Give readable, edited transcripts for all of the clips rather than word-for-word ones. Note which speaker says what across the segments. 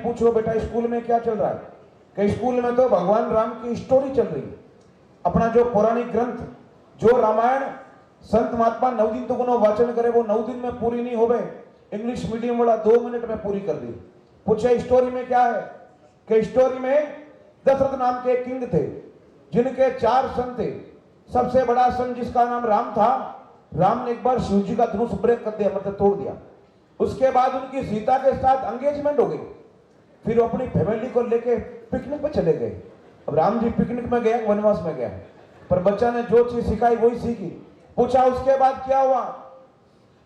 Speaker 1: पूछो बेटा स्कूल में क्या चल रहा है, कि स्कूल में तो भगवान राम की स्टोरी चल रही है। अपना जो पौराणिक ग्रंथ, जो रामायण संत महात्मा 9 दिन तक उन्होंने वाचन करे, वो 9 दिन में पूरी नहीं हो गए, इंग्लिश मीडियम वाला 2 मिनट में पूरी कर दी। पूछे स्टोरी में क्या है, कि स्टोरी में दशरथ नाम के किंग थे, जिनके 4 सन थे। सबसे बड़ा सन जिसका नाम राम था, राम ने एक बार शिव जी का धनुष ब्रेक कर दिया, मतलब तोड़ दिया। उसके बाद उनकी सीता के साथ एंगेजमेंट हो गई, फिर वो अपनी फैमिली को लेके पिकनिक पे चले गए। अब राम जी पिकनिक में गया, वनवास में गया, पर बच्चा ने जो चीज सिखाई वही सीखी। पूछा उसके बाद क्या हुआ,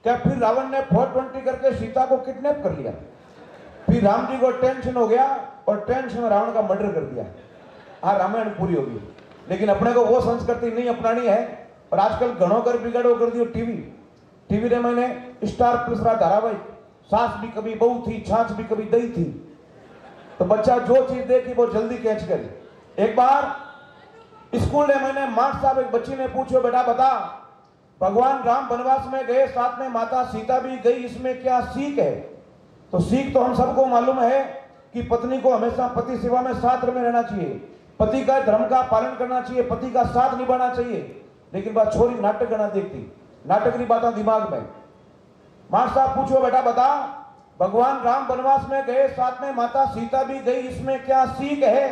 Speaker 1: क्या फिर रावण ने 420 करके सीता को किडनैप कर लिया। फिर राम जी को टेंशन हो गया और टेंशन में रावण का मर्डर कर दिया। हाँ, रामायण पूरी होगी। लेकिन अपने को वो संस्कृति नहीं अपनानी है। और आजकल घणो कर बिगड़ो कर दियो टीवी ने मैंने स्टार प्लस धारावाहिक, सास भी कभी बहू थी, छाछ भी कभी दही थी। तो बच्चा जो चीज देखी वो जल्दी कैच करे। एक बार स्कूल में मैंने मास्टर साहब एक बच्ची ने पूछो बेटा बता, भगवान राम वनवास में गए, साथ में माता सीता भी गई, इसमें क्या सीख है। तो सीख तो हम सबको मालूम है कि पत्नी को हमेशा पति सेवा में साथ में रहना चाहिए, पति का धर्म का पालन करना चाहिए, पति का साथ निभाना चाहिए। लेकिन बात छोरी नाटक करना देखती, नाटक की बातें दिमाग में। मास्टर साहब पूछो बेटा बता, भगवान राम वनवास में गए, साथ में माता सीता भी गई, इसमें क्या सीख है।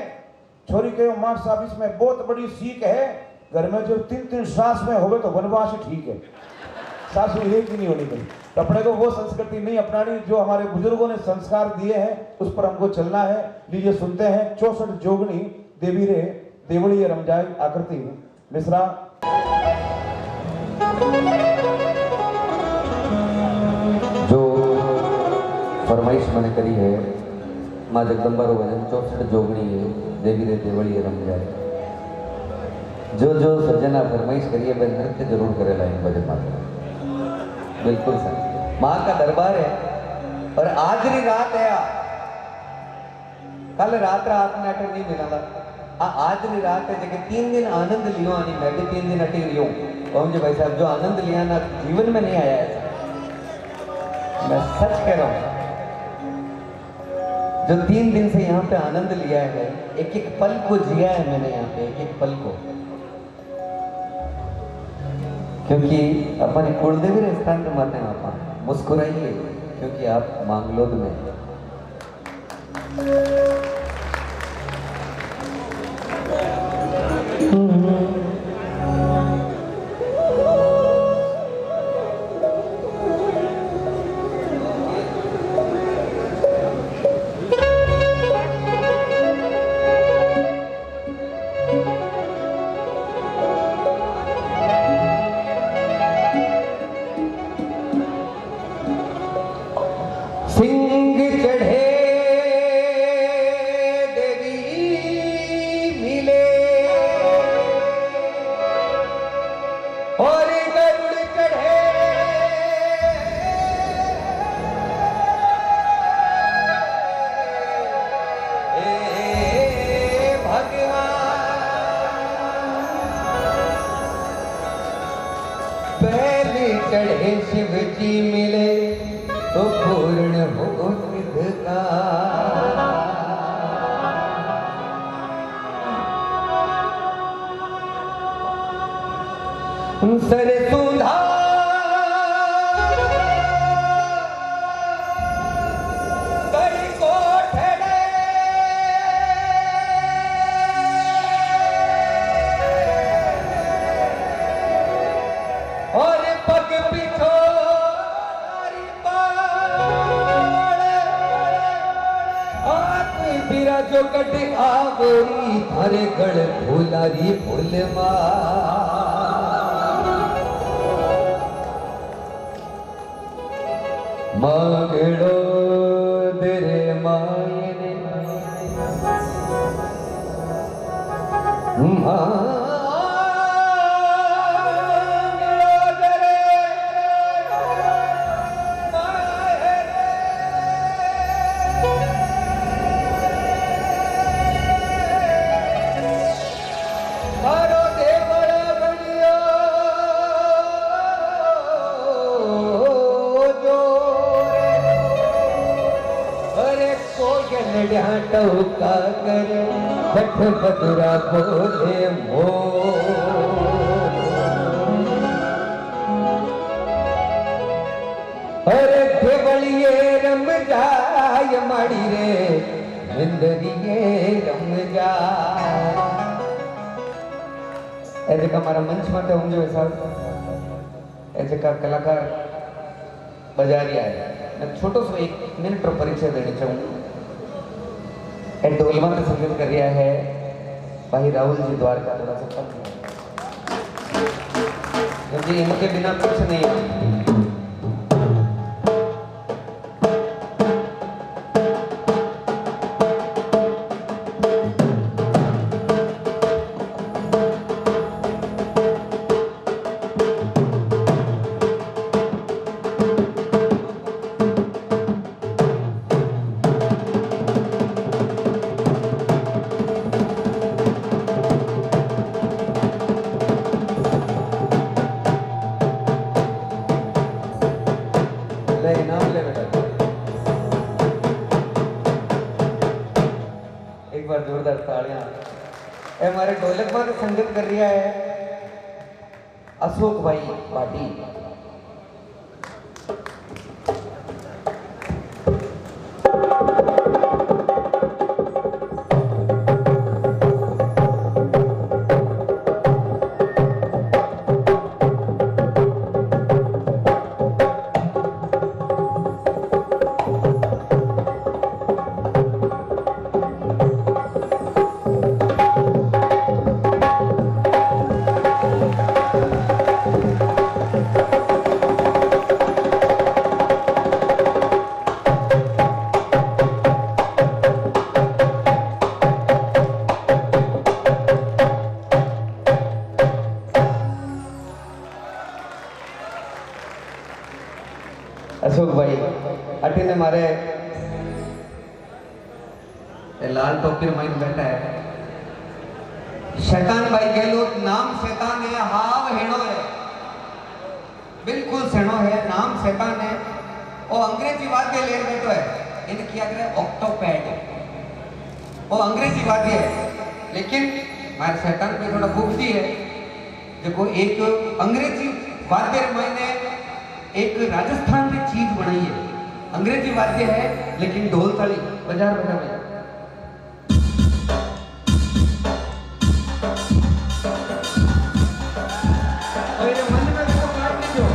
Speaker 1: छोरी कहो मास्टर साहब इसमें बहुत बड़ी सीख है, घर में जो 3-3 सास में होवे तो वनवास ही ठीक है, सासू एक ही नहीं होनी चाहिए। तो अपने को वो संस्कृति नहीं अपनानी, जो हमारे बुजुर्गों ने संस्कार दिए हैं उस पर हमको चलना है। लीजिए सुनते हैं 64 जोगनी देवी रे देवड़ी रमजाई आकृति मिश्रा।
Speaker 2: जो फरमाइश मैंने करी है माँ जगदम्बा रो भजन 64 जोगनी है देवी रे देवड़ी रमजाई। जो जो सज्जना फरमाइश करिए वह नृत्य जरूर करे लाइन भजन माता। बिल्कुल सर, माँ का दरबार है और आज री रात है। कल रात नाटक नहीं मिला, आज री रात है जगह 3 दिन आनंद लियो आनी, मैं भी 3 दिन अटक रही हूँ। और मुझे भाई साहब जो आनंद लिया ना जीवन में नहीं आया ऐसा, मैं सच कह रहा हूँ। जो 3 दिन से यहाँ पे आनंद लिया है, एक एक पल को जिया है मैंने यहाँ पे, एक एक पल को। क्योंकि अपने कुलदेवी रे स्थान पे माते हैं, आप मुस्कुराइए क्योंकि आप मांगलोद में। सिंह चढ़े देवी मिले और गरुड़ चढ़े भगवान। पहले चढ़े शिव जी मिले तो पूर्ण हो निध का। सरसुंधा कई कोठड़े और पग पिछो जो कट आगोरी थारे गढ़ फूलारी फूल मांगड़ो तेरे मायने नड्या टौका करे छठ बदुरा बोले मो अरे केवलिए रम जाय माड़ी रे निंदरिए रम जाय ऐसे का हमारा मंच में तो जो ऐसा ऐसे का कलाकार बजा रहा है मैं छोटो सो 1 मिनट पर परिचय देना चाहूंगा ढोलवा में संगीत कर रहा है भाई राहुल जी द्वारका थोड़ा सा कम क्योंकि इनके बिना कुछ नहीं है इनाम ले बेटा एक बार जोरदार तालियां हमारे ढोलक पर संगीत कर रहा है अशोक भाई भाटी अशोक भाई अटी ने मारे लाल टोपी में बैठा है शैतान भाई गहलोत नाम शैतान है हाव हेणो है बिल्कुल सेणो है नाम शैतान है वो अंग्रेजी वाद्य ले बैठो है इन किया करे ऑक्टोपैड वो अंग्रेजी वाद्य है लेकिन हमारे शैतान पे थोड़ा खूबी है देखो एक अंग्रेजी वाद्य मैंने एक राजस्थान की चीज बनाई है अंग्रेजी वाद्य है लेकिन ढोल थाली बजा बजा बजा और ये मन में देखो काट दीजिए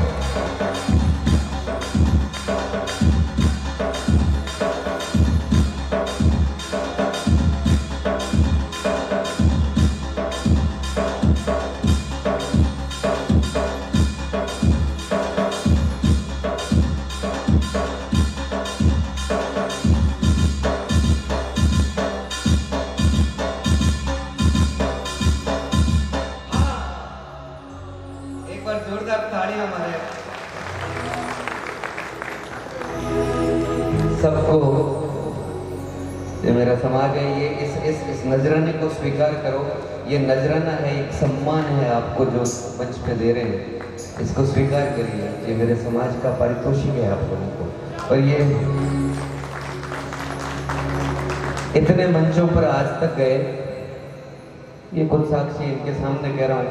Speaker 2: जोरदार तालियां हमारे सबको ये मेरा समाज है ये इस नजराने को स्वीकार करो ये नजराना है एक सम्मान है आपको जो मंच पे दे रहे हैं इसको स्वीकार करिए ये मेरे समाज का पारितोषिक है आप लोगों को और ये इतने मंचों पर आज तक गए ये खुद साक्षी इनके सामने कह रहा हूँ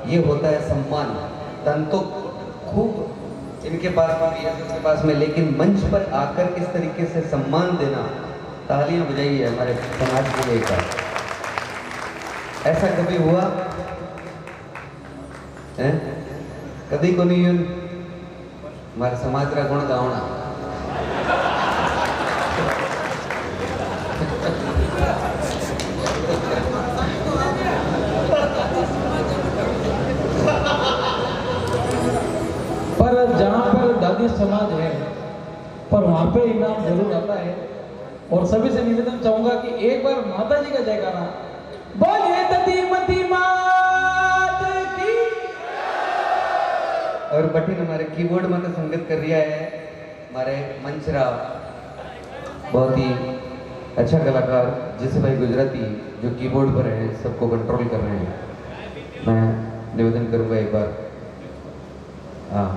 Speaker 2: ये होता है सम्मान तन तो खूब इनके पास भी है इनके पास में लेकिन मंच पर आकर इस तरीके से सम्मान देना तालियां बजाइए हमारे समाज के लिए का ऐसा कभी हुआ है कभी को नहीं हमारे समाज का गुण गावना
Speaker 3: पर जहाँ पर दादी समाज है पर वहाँ पे इनाम जरूर आता है और सभी से निवेदन चाहूंगा कि एक बार माता जी का जयकारा बोलिए ददी मती मात की।
Speaker 2: और बटिन हमारे कीबोर्ड में तो संगत कर रहा है हमारे मंचराव बहुत ही अच्छा कलाकार जिसे भाई गुजराती जो कीबोर्ड पर है सबको कंट्रोल कर रहे हैं मैं निवेदन करूंगा एक बार हाँ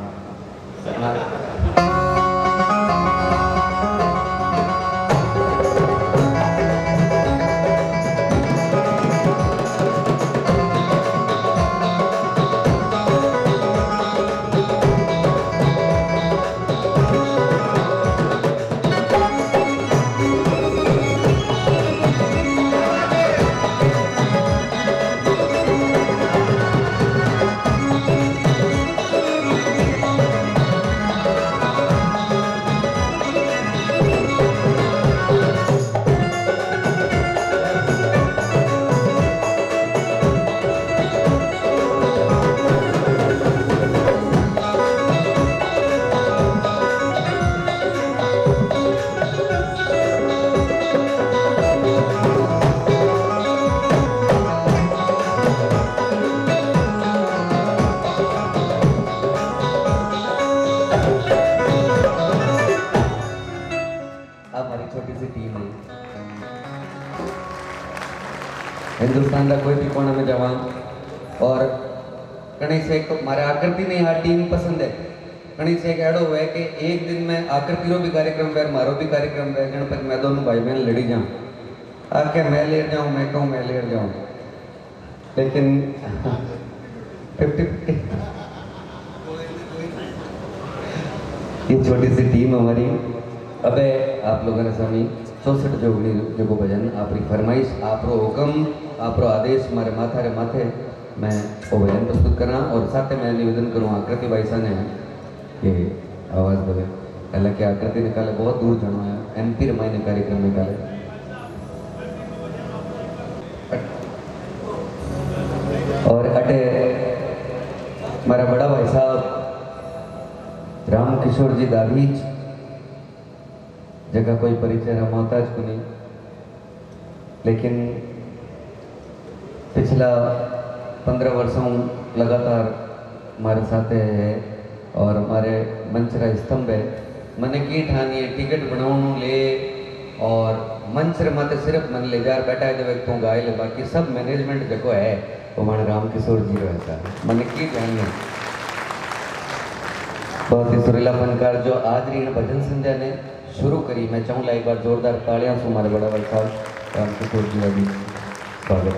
Speaker 2: हिंदुस्तान का कोई भी कोना में जावा और कहीं से एक तो मारे आकृति ने यहाँ टीम पसंद है, कहीं से एक ऐडो है कि एक दिन में आकृति रो भी कार्यक्रम पे मारो भी कार्यक्रम पे गणपति मैं दोनों भाई बहन लड़ी जाऊँ आके मैं लेट जाऊँ, मैं कहूँ मैं लेट जाऊँ, लेकिन 50-50 ये छोटी सी टीम हमारी। अबे आप लोगों ने स्वामी 64 जोगनी जो भजन आपकी फरमाइश आपरो हुक्म आपरो आदेश मारे माथा रे माथे मैं वो भजन प्रस्तुत करना और साथ में मैं निवेदन करूँ आकृति भाई साहब ने ये आवाज़ देवे। हालांकि आकृति निकाले बहुत दूर जाना है, MP रमाई ने कार्यक्रम निकाले और अटे मेरा बड़ा भाई साहब राम किशोर जी दाभीज जगह कोई परिचय न मोहताज को नहीं, लेकिन पिछला 15 वर्षों लगातार हमारे साथ है और हमारे मंच का स्तंभ है। मैंने की ठानी है टिकट बनाने ले और मंच रे माते सिर्फ मन ले जार बैठा है जब तू गाय ले, बाकी सब मैनेजमेंट जो है वो हमारे राम किशोर जी रहता है। मैंने की ठानी है बहुत ही सुरीला फनकार जो आज री भजन संध्या ने शुरू करी। मैं चाहूँगा एक बार जोरदार तालियां से हमारे बड़ा भाई साहब राम किशोर जी का भी स्वागत।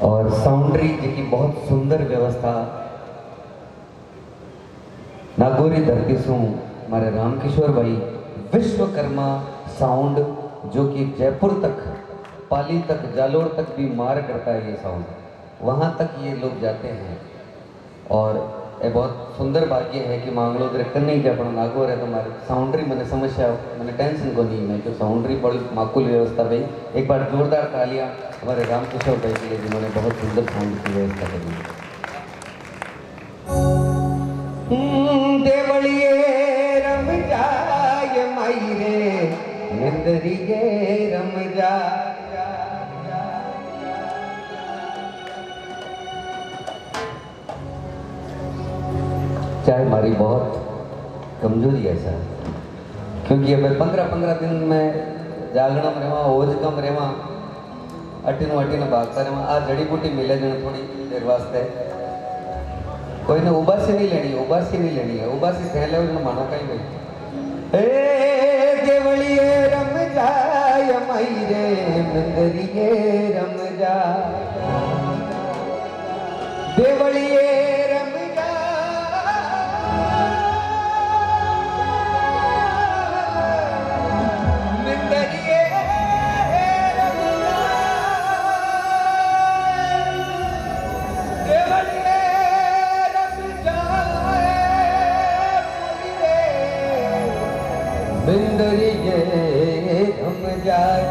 Speaker 2: और साउंड्री जी की बहुत सुंदर व्यवस्था नागौरी धरती से हमारे राम किशोर भाई विश्वकर्मा साउंड जो कि जयपुर तक पाली तक जालोर तक भी मार करता है ये साउंड, वहाँ तक ये लोग जाते हैं। और ये बहुत सुंदर भाग्य है कि मांगलो दरकन नहीं जब अपना नागौर है तो हमारे साउंड्री मैंने समस्या मैंने टेंशन को नहीं मैं जो साउंड्री बड़ी माकूल व्यवस्था भाई। एक बार जोरदार तालियां हमारे राम किशोर भाई के लिए जिन्होंने बहुत सुंदर साउंड की व्यवस्था करी। देवलिए रम जाय माई रे निंदरिए रम जा चाहे हमारी बहुत कमजोरी है सर, क्योंकि अब 15-15 दिन में जागना में रहा ओज कम रहा अटीनो भागता रहा। आज जड़ी बूटी मिले जन थोड़ी देर वास्ते कोई ने उबासी नहीं लेनी है उबासी थे ले मानो कहीं भाई केवलिए रम जाय माई रे मंदरिए रम जा देवलिए रम जा मंदरिए रम जा देवलिए बिंदरिए हम जाए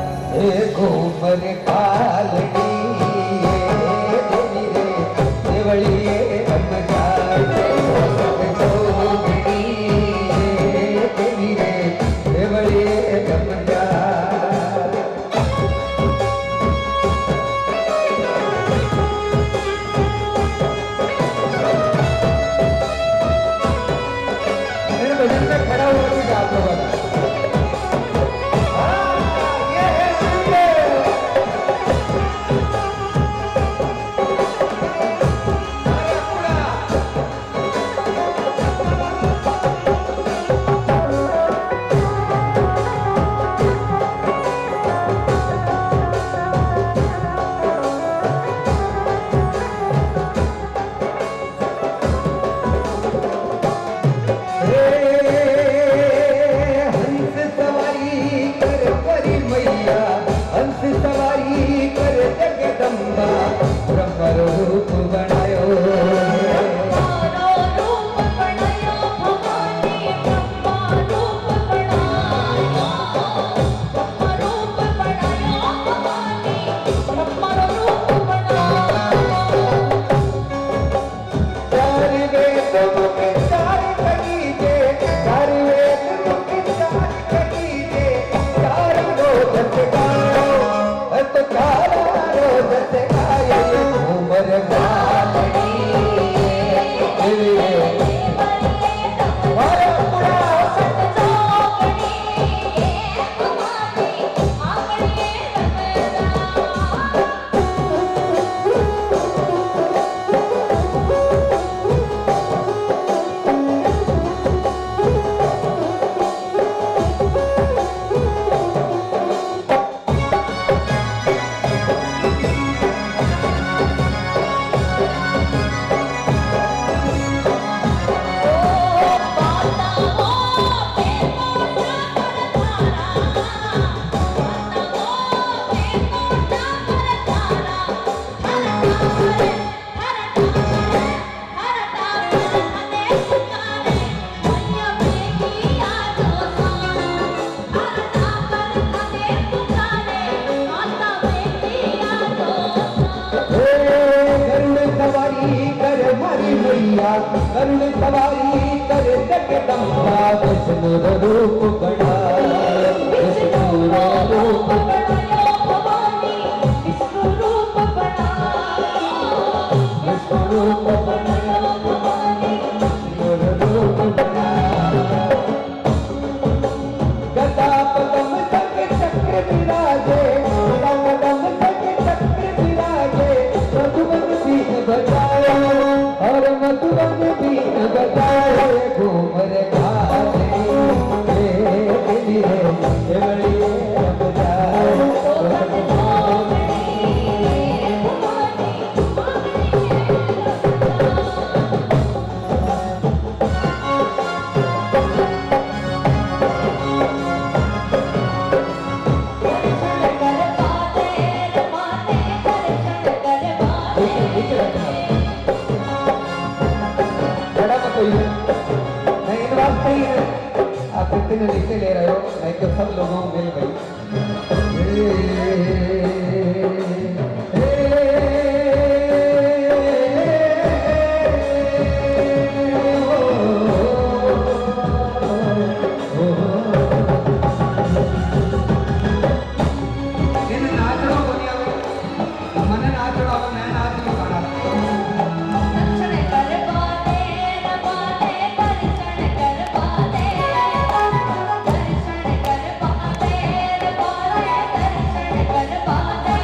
Speaker 2: घूमर कालनी देवलिए हम जाए देवलिए हम जाए। भजन में खड़ा हुआ भी आप लोगों का गरुड़ सवारी करे जगदम्बा विष्णु रूप बढ़ायो विष्णु रूप
Speaker 4: बढ़ायो भवानी विष्णु रूप बढ़ायो
Speaker 2: विष्णु रूप
Speaker 4: बढ़ायो भवानी
Speaker 2: रूप बढ़ायो गदा पदम संग चक्र विराजे गदा पदम संग चक्र विराजे मधुबन बीन बजायो और मधुबन बीन बजायो घूमर घाटे धीरे बड़िए बजायो नहीं इन बात नहीं है आप कितने लिखते ले रहे हो नहीं तो सब लोगों को मिल इन नाचड़ों दुनिया में मन नाचड़ा मैं नाच नहीं पाना
Speaker 4: दर्शन कर पाते रवाने दर्शन कर पाते दर्शन कर पाते रवाने दर्शन कर पाते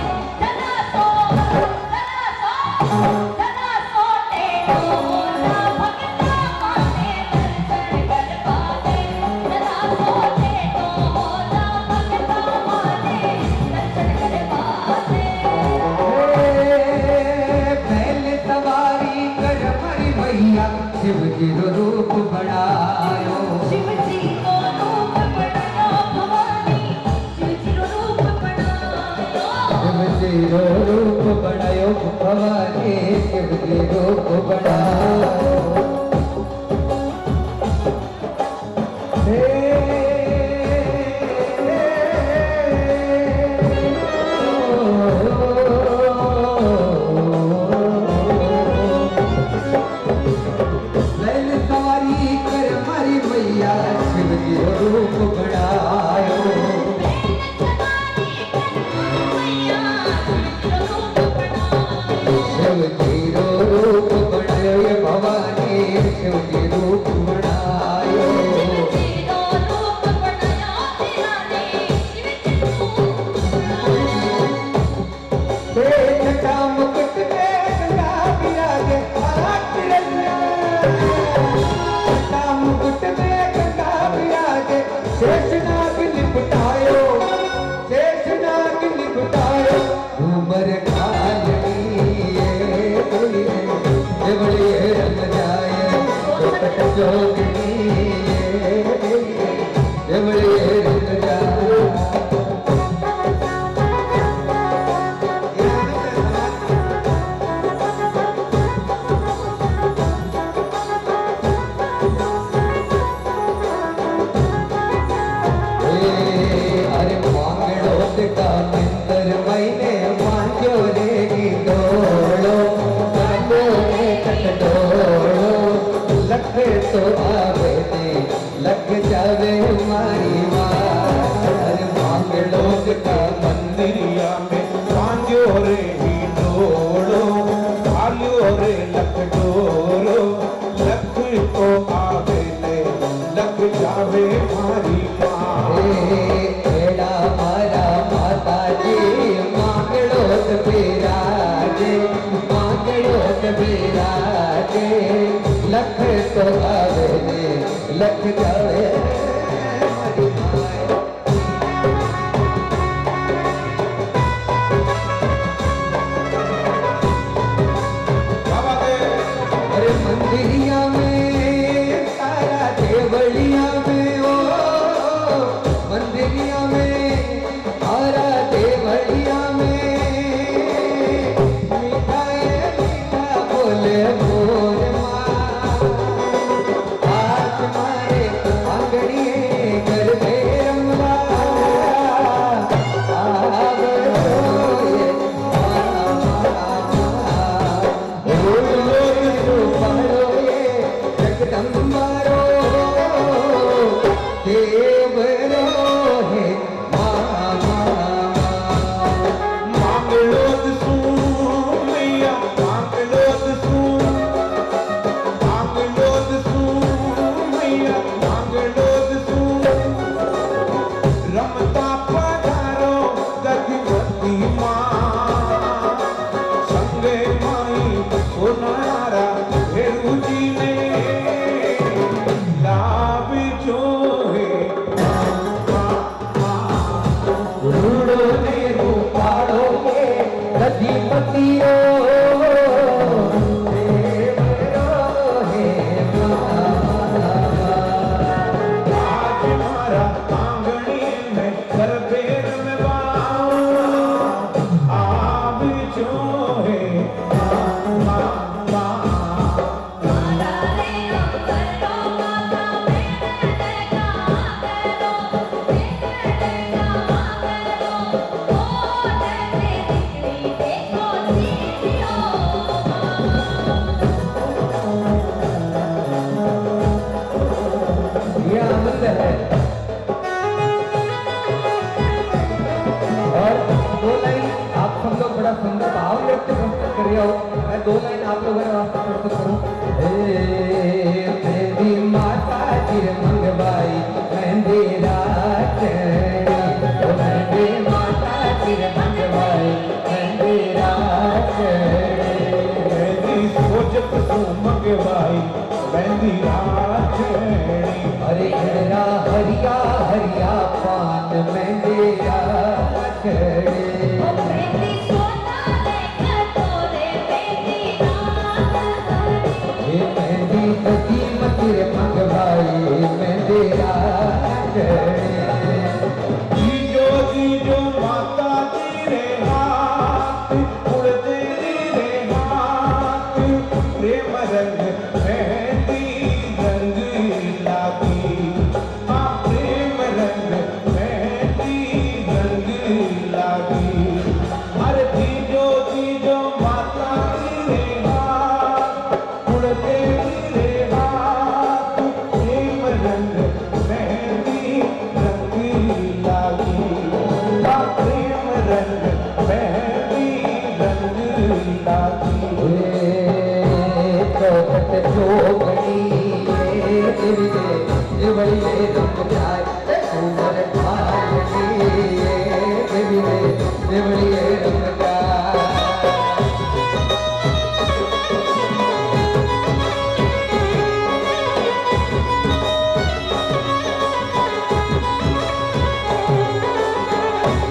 Speaker 4: सदा सोते ना भगता माने दर्शन कर पाते सदा सोते ना भगता माने दर्शन कर पाते
Speaker 2: पहले सवारी कर हरि भैया शिव जी रो रूप बढ़ायो
Speaker 4: शिव जी को रूप बढ़ायो भवानी शिव जी को रूप बढ़ायो
Speaker 2: शिव जी रो रूप बढ़ायो भवानी शिव जी रूप बढ़ायो लैल सवारी कर हमारी मैया शिव जी रूप बढ़ायो शिव जी रूप बढ़ायो ये भवानी शिव जी रूप बढ़ायो जटा मुकुट में गंगा विराजे जटा मुकुट में गंगा विराजे शेषनाग निपटायो शेषनाग निपटायो घूमर घालनी ये बड़ी रंग जाए चौकट जोगनी ये बड़ी रंग जाए अरे मांगड़ो का मिंदर मैंने मांगो रे गिडोड़ो मांगो रे कटडोड़ो लख तो आवे ने लग जावे मारी माँ अरे मांगड़ो का
Speaker 1: मंदिरिया में पांजो रे हिंडोड़ो आलियो रे लख डोरो लख तो आवे ने लग जावे मारी माँ
Speaker 2: एड़ा मारा माता जी मांगड़ो बिराजे लख तो आवे ने लख जावे अरे मंदिरिया में तारा देवलिया में ओ मंदिरिया में तारा देवलिया में मिठाई मीठा बोले मोर आज मारे आंगड़ी कर दे रंगवा
Speaker 1: रमता पधारो गतिवती मां संगे माई सोनारा भेरुजी ने लाभ जो है
Speaker 2: रूड़ो ने रूपाड़ो के गतिपति दो लाइन आप लोगों ने वास्ते प्रस्तुत करूं। मेरी माता चिर मंगवाई मेरा मेरी माता चिर मंगवाई मेरा
Speaker 1: सोचत तू मंगवाई मेरा
Speaker 2: अरे हरिया हरिया हरिया पान मेरा मंगवाई मेरा
Speaker 1: जीजो जीजो माता जी रे हाथ उड़ते रे हाथ प्रेम रंग मेहंदी रंग लागी प्रेम रंग मेहंदी रंग लागी अरे जीजो जीजो माता जी रे हाथ उड़ते रे हाथ प्रेम रंग मेहंदी रंग लागी प्रेम रंग मेहंदी रंग लागी
Speaker 2: चौखट चौकड़ी बड़ी रंग जाए उमर भागनी बड़ी रंग जाए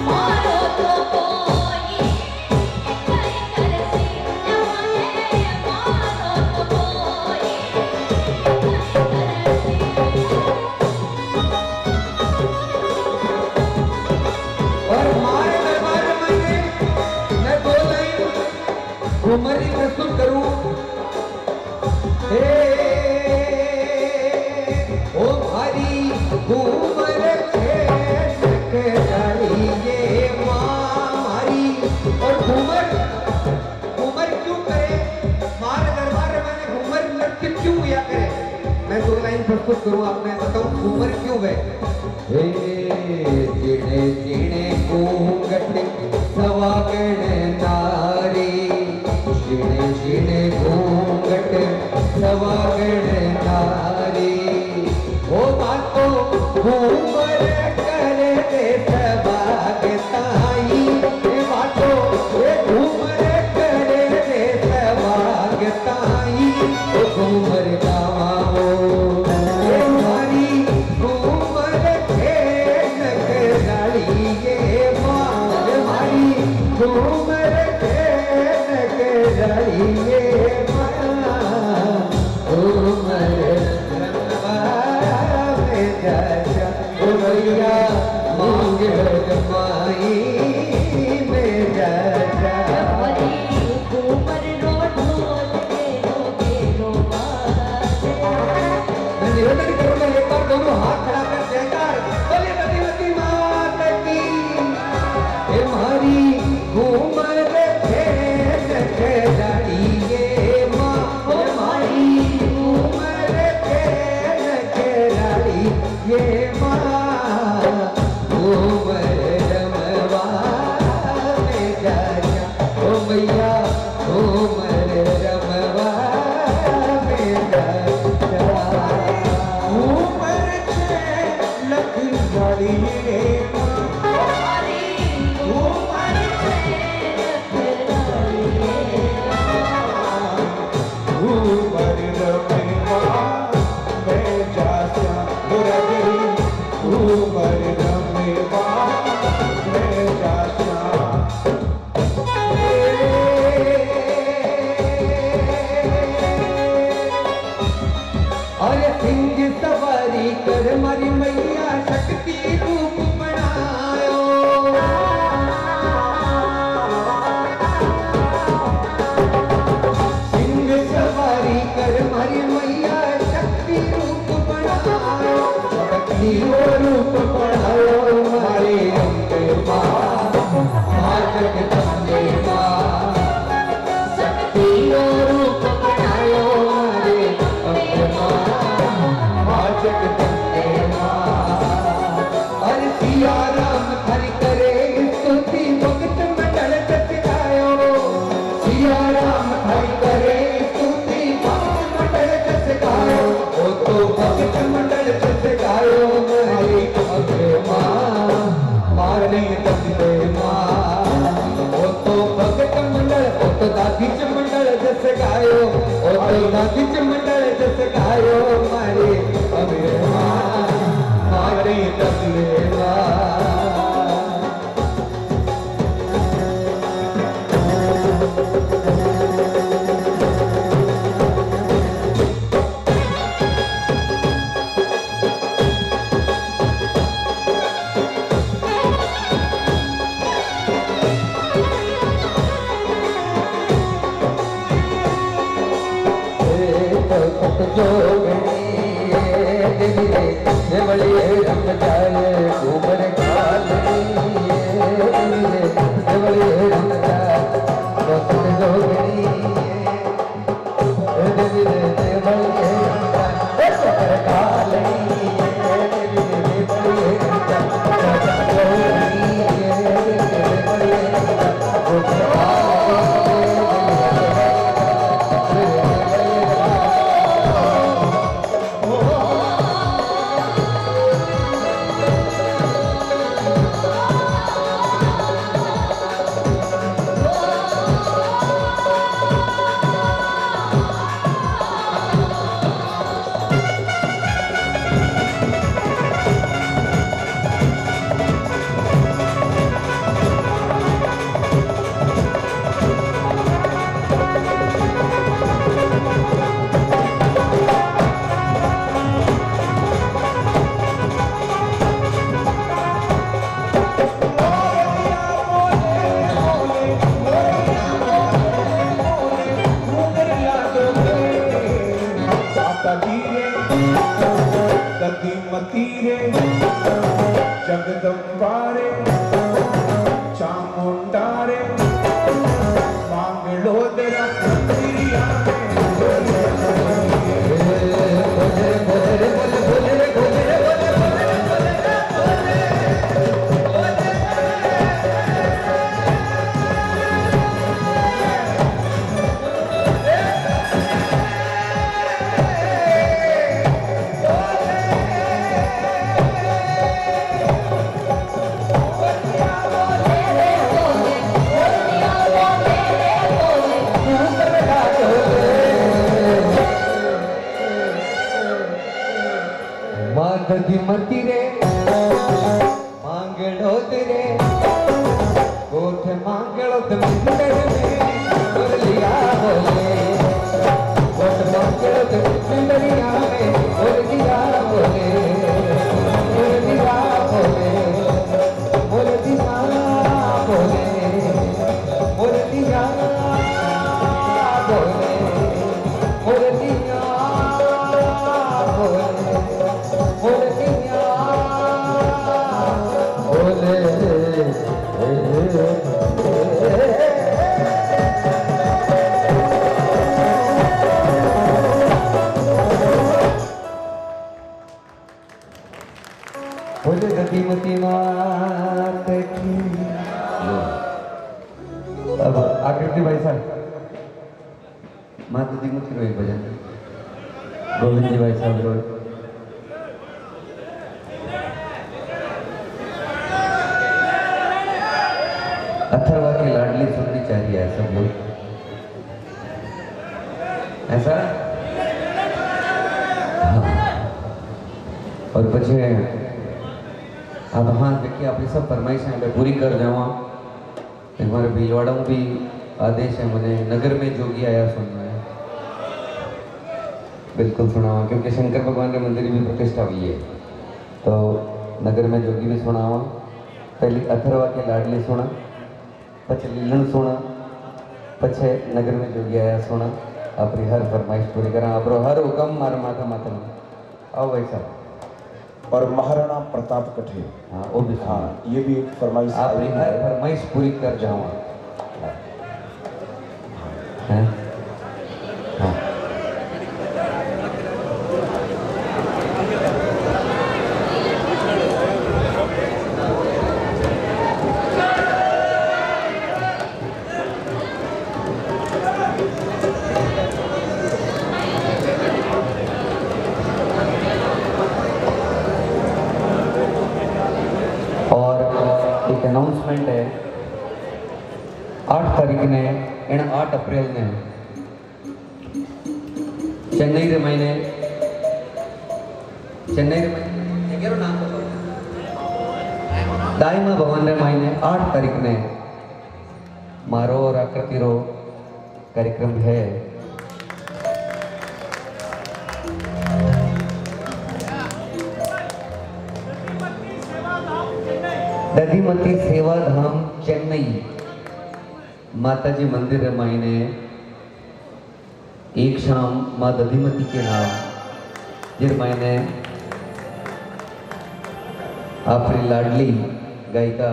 Speaker 4: मारो तो कोई कर से जवाने मारो तो कोई
Speaker 2: और हमारे दरबार में मैं दो लाइन घुमरी प्रस्तुत करूं। ओ भारी घूमर ये माँ मारी और घूमर घूमर क्यों करे हमारे दरबार में मैंने घूमर नृत्य क्यों किया करे मैं दो लाइन प्रस्तुत करूं आप मैं बताऊं घूमर क्यों है जिणे जिणे घूंघट सवागण नारी जिणे जिणे घूंघट सवागण नारी ओ बातो घूमर करे दे सवागताई बातो घूमर करे दे सवागताई ओ घूमर गावो घूमर के नगरिए घूमर में जा भैया मांग माई में जा
Speaker 4: घूमर रो ढोल के रो
Speaker 2: मैं निवेदन करूंगा एक बार दोनों हाथ खड़ा कर जयकार बोले सतीवती माता की हे मारी घूमर के नगरिए माँ मारी घूमर के नगरिए माँ घूमर रमवा में जा ओ मैया घूमर रमवा में जा
Speaker 1: घूमर छे लख गाड़िए
Speaker 2: नादी चमटल जस गायो मारे अबे मारे तबले
Speaker 1: जगदम्बारे चामुंडारे मांगलोदरा
Speaker 2: मांगदी मती रे मांगड़ो तेरे कोठ मांगड़ो ते मंदिर में मुरलिया बोले कोठ मांगड़ो ते मंदिरिया में मुरलिया बोले मुरलिया बोले मुरलिया बोले मुरलिया बोले मुरलिया बोले गतिमती मात की। अब आकृति भाई साहब माता गतिमती रो एक भजन गोविंद जी भाई साहब रो अथर्वा की लाडली सुननी चाहिए सब लोग ऐसा हाँ। और पछे अब हाँ देखिए अपनी सब फरमाइशें मैं पूरी कर जाऊँ हमारे भीलवाड़ा में भी आदेश है मुझे नगर में जोगी आया सुनना है बिल्कुल सुनावा क्योंकि शंकर भगवान के मंदिर में प्रतिष्ठा हुई है तो नगर में जोगी भी सुनावा पहली अथर्वा के लाडली सुना पछे लीलन सुना पछे नगर में जोगी आया सुना अपनी हर फरमाइश पूरी करा अपरो हर हुक्म मार माथा माथा आओ भाई साहब
Speaker 1: और महाराणा प्रताप कठे
Speaker 2: हाँ वो भी
Speaker 1: हाँ ये भी एक फरमाइश
Speaker 2: अपनी हर फरमाइश पूरी कर जाऊँ हाँ हाँ अनाउंसमेंट है 8 तारीख ने एंड 8 अप्रैल ने चेन्नई रे मायने जगेरो नाम तो दाईमा भवन रे मायने 8 तारीख ने मारो और आकृति रो कार्यक्रम है। दधिमती सेवा धाम चेन्नई माताजी मंदिर रे मायने एक शाम माँ दधिमती के नाम जिर मायने आपरी लाडली गायिका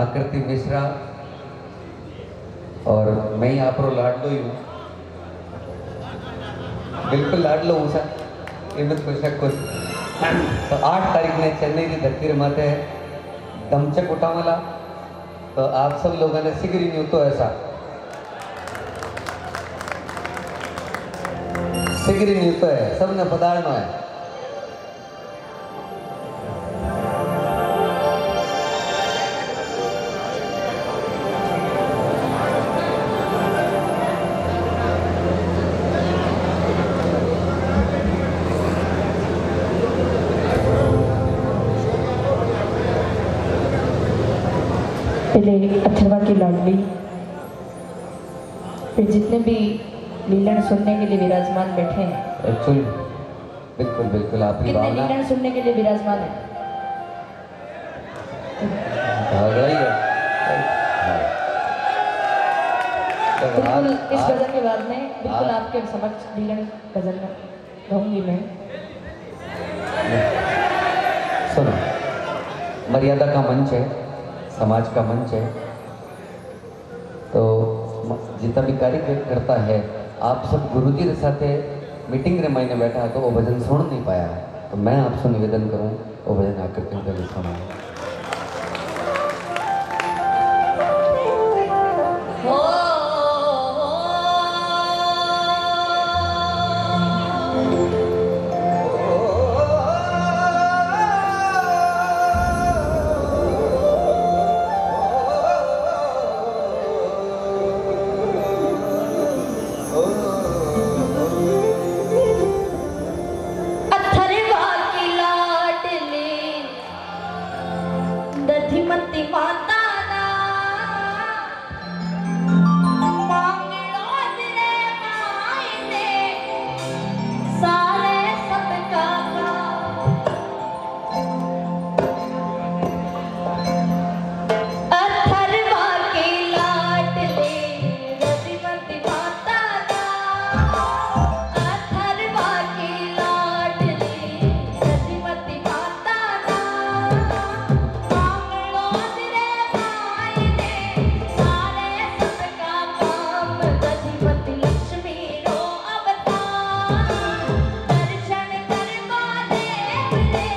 Speaker 2: आकृति मिश्रा और मैं ही आपरो लाडलो ही हूँ, बिल्कुल लाडलो हूँ सर, ये मत कोई शक कुछ। तो 8 तारीख ने चेन्नई की धरती रे माते दमचक उठावला, तो आप सब लोगों ने सिगरी नहीं तो ऐसा सिगरी नहीं तो है, सबने पधारना है।
Speaker 5: पहले अथर्वा की लाडली, फिर जितने भी लीलन सुनने के लिए विराजमान बैठे हैं।
Speaker 2: एक्चुअली बिल्कुल बिल्कुल आपकी
Speaker 5: कितने
Speaker 2: भावना
Speaker 5: लीलन सुनने के लिए विराजमान है?
Speaker 2: झगड़ा ही है।
Speaker 5: बिल्कुल इस गजल के बाद में बिल्कुल आपके समक्ष लीलन गजल गाऊंगी मैं।
Speaker 2: सुनो, मर्यादा का मंच है, समाज का मंच है, तो जितना भी कार्य करता है आप सब गुरुजी के साथ मीटिंग रे मायने बैठा तो वो भजन सुन नहीं पाया, तो मैं आपसे निवेदन करूं वो भजन आकृति पहले सुना।
Speaker 5: अथर्वा की लाडली दधिमती माता ना मांगड़ो तेरे मायने सारे सबका अथर्वा की लाडली दधिमती माता ना अथर्वा की लाडली दधिमती माता ना मांगड़ो तेरे मायने सारे सबका काम दधिमती लक्ष्मी रो अवतार दर्शन करवा देव रे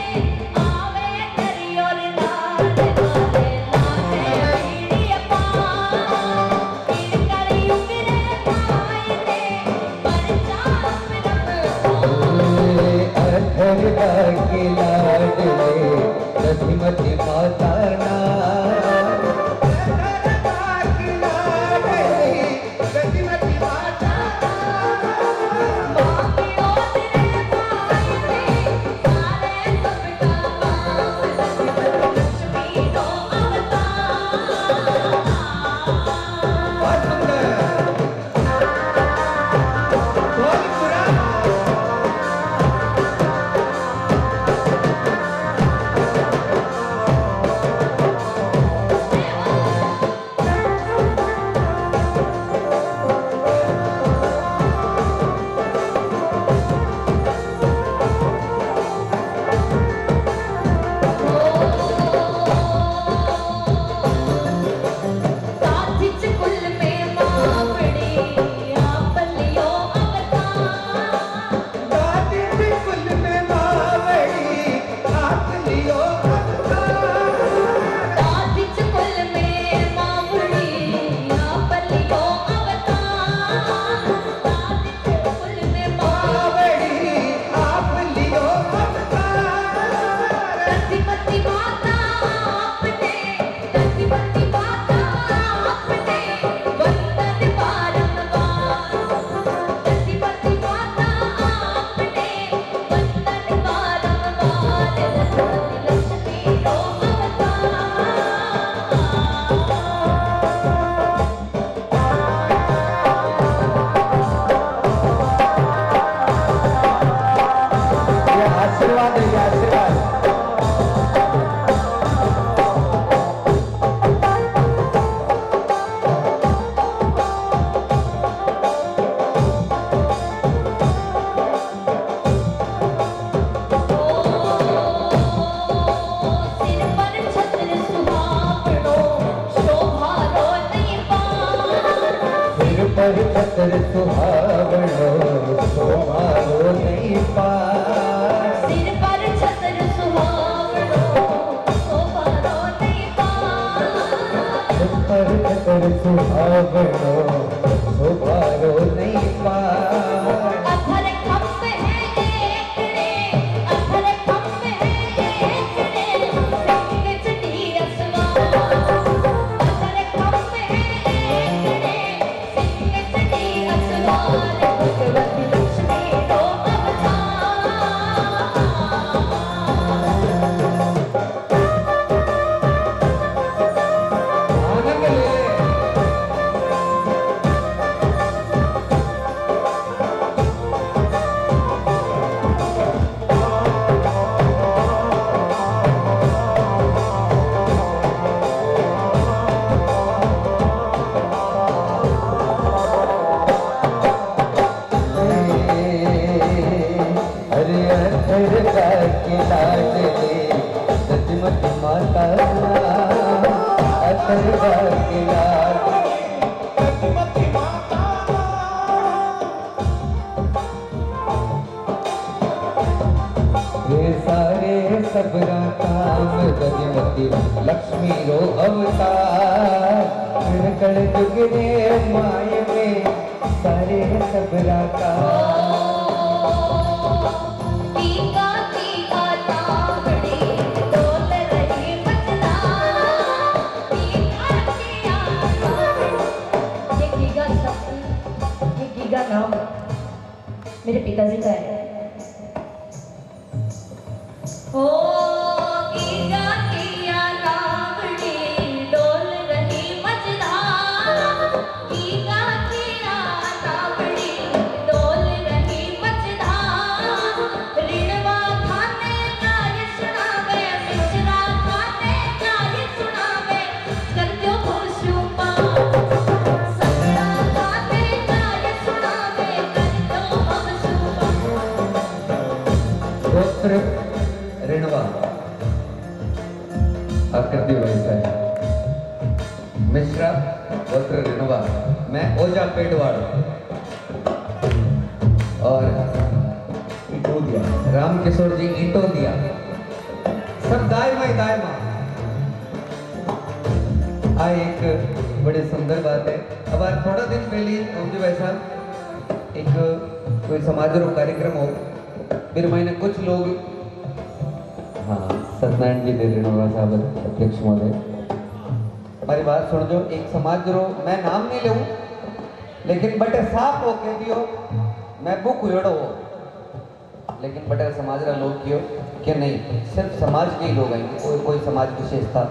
Speaker 5: आवे करियो रे लाल लाले लाले पीड़ी अपार पीड़ करियो मेरे मायने परचाम
Speaker 2: अथर्वा की लाडली दधिमती माता ना
Speaker 5: मांगड़ो तेरे मायने सारे सबका काम दधिमती लक्ष्मी रो अवतार
Speaker 2: छतर सुहावनो सोमारो नहीं पार
Speaker 4: सिर पर छतर सुहावनो सोमारो नहीं पार
Speaker 2: पर छतर सुहावनो सोमारो नहीं पार
Speaker 4: अधर खंभ है एकड़े अधर खंभ है एकड़े सिंह चढ़ी असवार अधर खंभ है एकड़े सिंह चढ़ी असवार भगवती लक्ष्मी रो
Speaker 2: आनंद ले अरे अधर का के लाडले सचमत माता अधर का के लाडले ये सारे सबरा काम गजमती लक्ष्मी रो अवतार कड़ जुगरे माय में सारे सबरा काम
Speaker 4: टीका टीका तावड़ी डोल रही बजना टीका टीका
Speaker 5: ये गीगा शब्द, ये गीगा नाम मेरे पिताजी का है।
Speaker 4: ओ टीका टीका तावड़ी डोल रही बजना टीका टीका तावड़ी डोल रही बजना ऋणवा खाने का ये सुनावे मिश्रा खाने का ये सुनावे कर दो खुशुपा ससुरा खाने का ये सुनावे कर दो खुशुपा
Speaker 2: गोत्र ऋणवा आकृति वैसा है मिश्रा गोत्र ऋणवा मैं ओजा पेटवाड़ और ईटोदिया राम किशोर जी ईटोदिया सब दायमा आ एक बड़ी सुंदर बात है। अब आज थोड़ा दिन पहले ओमजी भाई साहब एक कोई समारोह कार्यक्रम हो फिर मैंने कुछ लोग हाँ सत्यनारायण जी दे रेणुका साहब अध्यक्ष महोदय हमारी बात सुन जो एक समाज रो मैं नाम नहीं लूँ लेकिन बटे साफ हो कह दियो मैं बुक हुड़ो हो लेकिन बटे समाज रा लोग कियो कि नहीं सिर्फ समाज के ही लोग आएंगे कोई कोई समाज विशेषता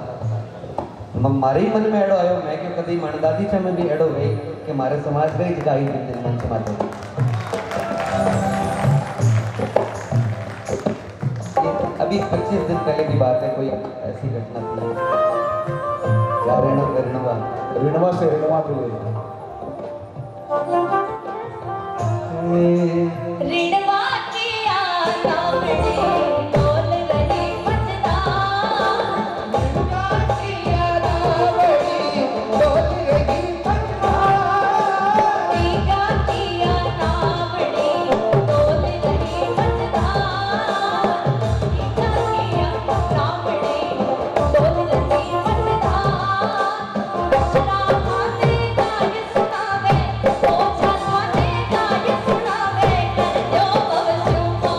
Speaker 2: मारे ही मन में एड़ो आयो मैं क्यों कभी मनदादी छे में भी एड़ो गई कि मारे समाज गई जगह ही दिन मन समाज अभी 25 दिन पहले की बात है कोई ऐसी घटना थी
Speaker 1: ऋणवा से ऋणवा के लिए
Speaker 4: ऋणवा किया तावड़ी डोल रही बजना ऋणवा किया तावड़ी डोल रही बजना टीका किया तावड़ी डोल रही बजना टीका किया तावड़ी डोल रही बजना मिश्रा खाने का ये सुनावे ओझा खाने का ये सुनावे कर दो भवशुपा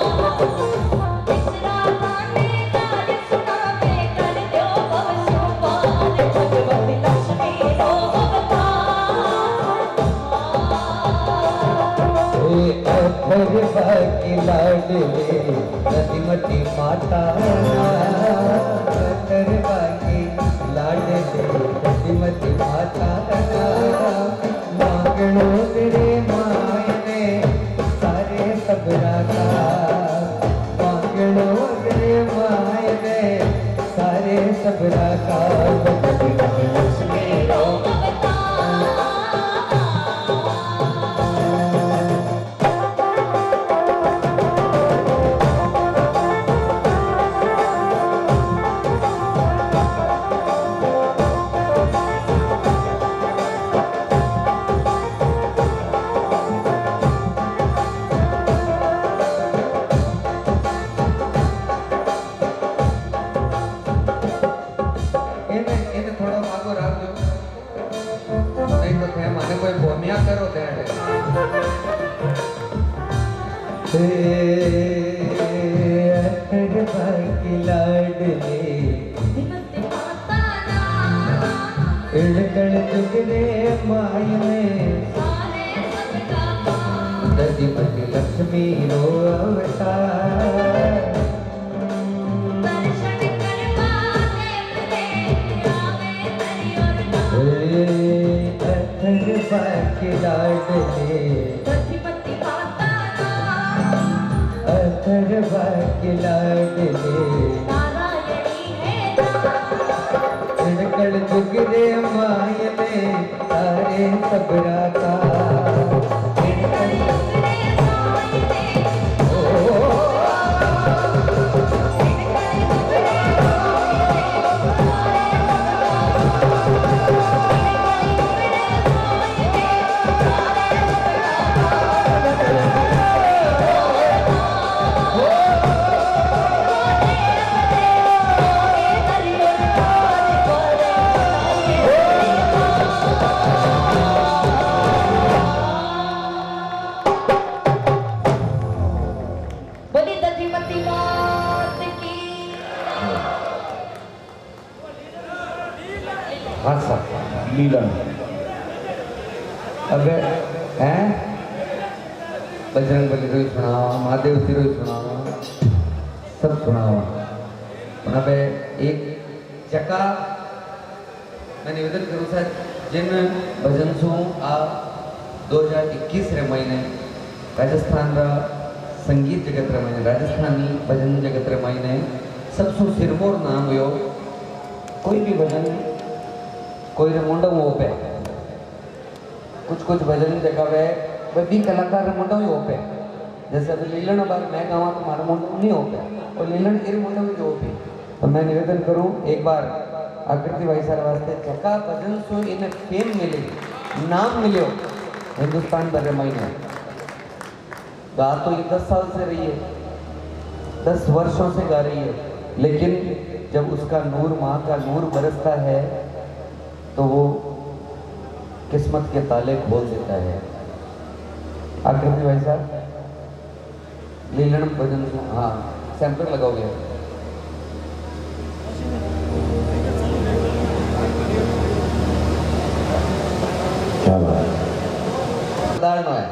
Speaker 4: मिश्रा खाने का ये सुनावे कर दो भवशुपा भगवती लक्ष्मी रो
Speaker 2: अधर बाकी लाडले नदीमती माता अधर बाकी लाडले नदीमती माता मांगणो तेरे मायने सारे सबरा का मांगणो तेरे मायने सारे सबरा का लक्ष्मी रो इन्हें थोड़ा आगो रख दो नहीं तो थे माने कोई भूमिया करो दे की लाडली
Speaker 4: हिम्मत माता ना
Speaker 2: इड़कड़ चुगरे माई में
Speaker 4: सारे सबका काम
Speaker 2: दधिपति लक्ष्मी रो अवतार
Speaker 4: दर्शन करवा दे आवे तेरी और नाम
Speaker 2: अथर बाकी लाडली
Speaker 4: हिम्मत माता ना
Speaker 2: अथर बाकी लाडली
Speaker 4: नारायणी है ना
Speaker 2: इड़कड़ चुगरे माई में सारे सबरा का
Speaker 4: बोली दधिमती मौत की
Speaker 2: हाँ सर
Speaker 1: लीलन
Speaker 2: अबे हैं बजरंग बली रोई सुनावा महादेव की रोई सुनावा सब सुनावा पण अबे एक चका मैं निवेदन करूँ सर जिन भजन सु आ 2021 रे महीने राजस्थान रा संगीत जगत रे महीने राजस्थानी भजन जगत रे महीने सबसु सिरमौर नाम हुयो कोई भी भजन कोई रे मुंडम हो पे कुछ कुछ भजन जगावे वे भी कलाकार रे मुंडम ही हो पे जैसे अभी लीलन बार मैं गावा तो मारा मुंडम नहीं हो पे और लीलन इर मुंडम ही हो पे तो मैं निवेदन करूं एक बार आकृति भाई सर वास्ते चका भजन सु इन्हें फेम मिली नाम मिलो हिंदुस्तान भर रे महीने गा तो ये 10 साल से रही है 10 वर्षों से गा रही है लेकिन जब उसका नूर माँ का नूर बरसता है तो वो किस्मत के ताले खोल देता है आकृति भाई साहब लीलन भजन हाँ सैंपल लगाओगे
Speaker 1: क्या बात है
Speaker 2: उदाहरण है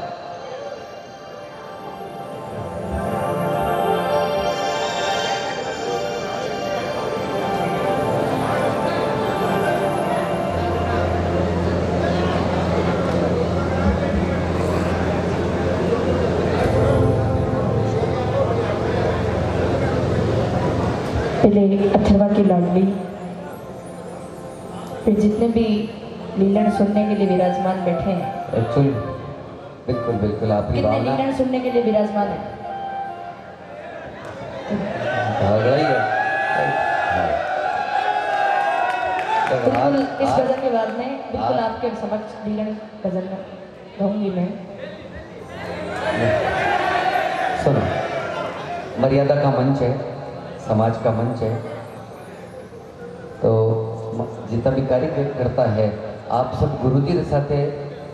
Speaker 5: पहले अथर्वा की लाडली, फिर जितने भी लीलन सुनने के लिए विराजमान बैठे हैं,
Speaker 2: एक्चुअली बिल्कुल बिल्कुल आपकी
Speaker 5: कितने
Speaker 2: भावना
Speaker 5: लीलन सुनने के लिए विराजमान है?
Speaker 2: झगड़ा ही है
Speaker 5: बिल्कुल इस गजल के बाद में बिल्कुल आपके समक्ष लीलन गजल गाऊंगी मैं।
Speaker 2: सुनो मर्यादा का मंच है समाज का मंच है तो जितना भी कार्य करता है आप सब गुरुजी के साथ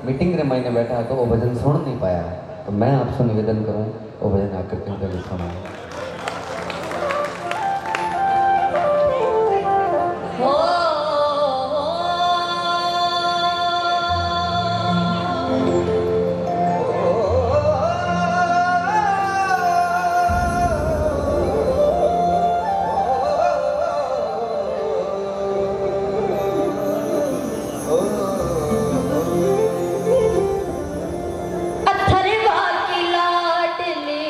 Speaker 2: मीटिंग रे महीने बैठा तो वो भजन सुन नहीं पाया तो मैं आपसे निवेदन करूं वो भजन आकृति पहले सुनाऊं
Speaker 4: अथर्वा की लाडली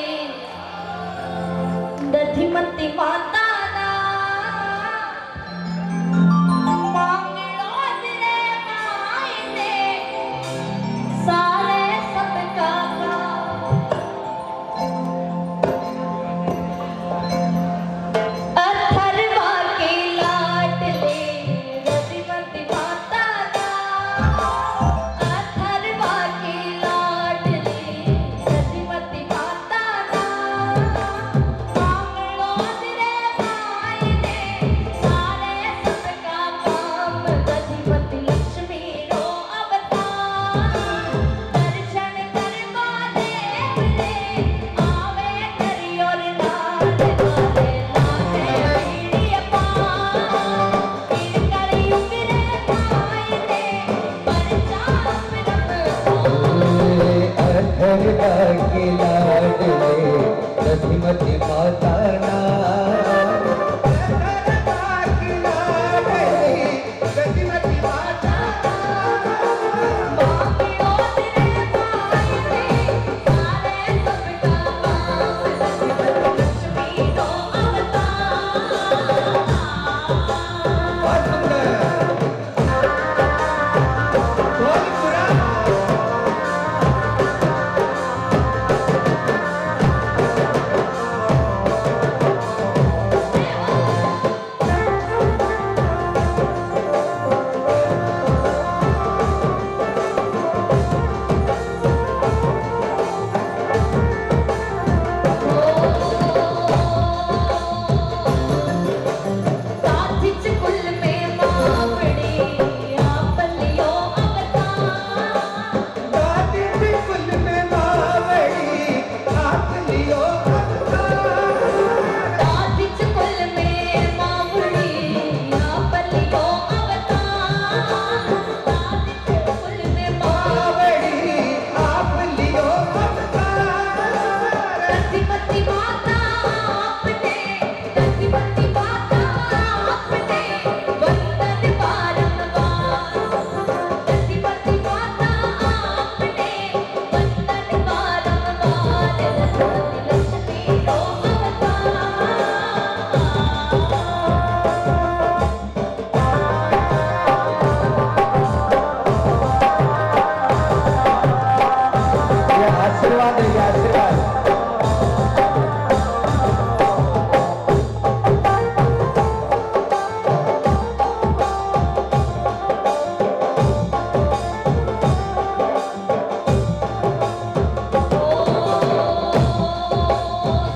Speaker 2: देगी आशीर्वाद।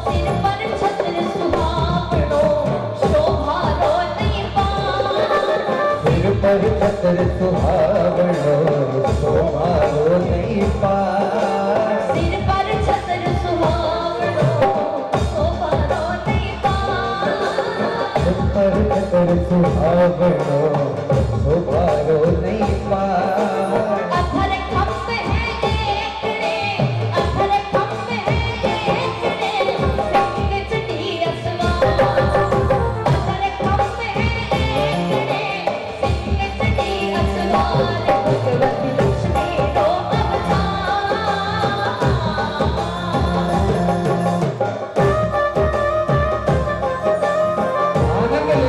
Speaker 4: सिर पर छत्र सुहावड़ो शोभा रो नहीं पार
Speaker 2: सिर पर छत्र सुहावड़ो शोभारो नहीं पार।
Speaker 4: सिर पर छत्र सुहावड़ो शोभा रो नहीं पार
Speaker 2: सिर पर छत्र सुहावड़ो शोभारो नहीं पार।
Speaker 4: अथर खंभ है एकड़े अथर खंभ है एकड़े सिंह चढ़ी असवार अथर खंभ है एकड़े सिंह चढ़ी असवार भगवती लक्ष्मी रो अवतार
Speaker 2: आनंद ले।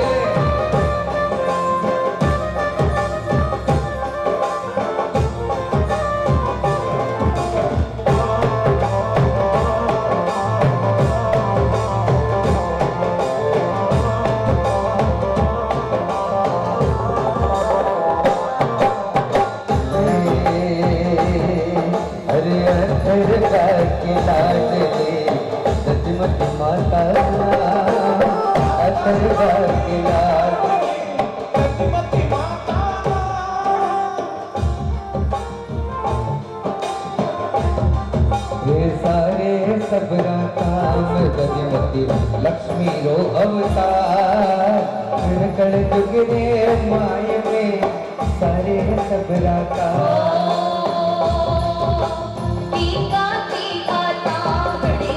Speaker 2: अरे अथर का के लाडले सचमच माता अथर का के लाडले
Speaker 1: सचमती माता
Speaker 2: ये सारे सबरा काम गजमती लक्ष्मी रो अवतार कण जुगने माय में सारे सबरा काम।
Speaker 4: टीका टीका तावड़ी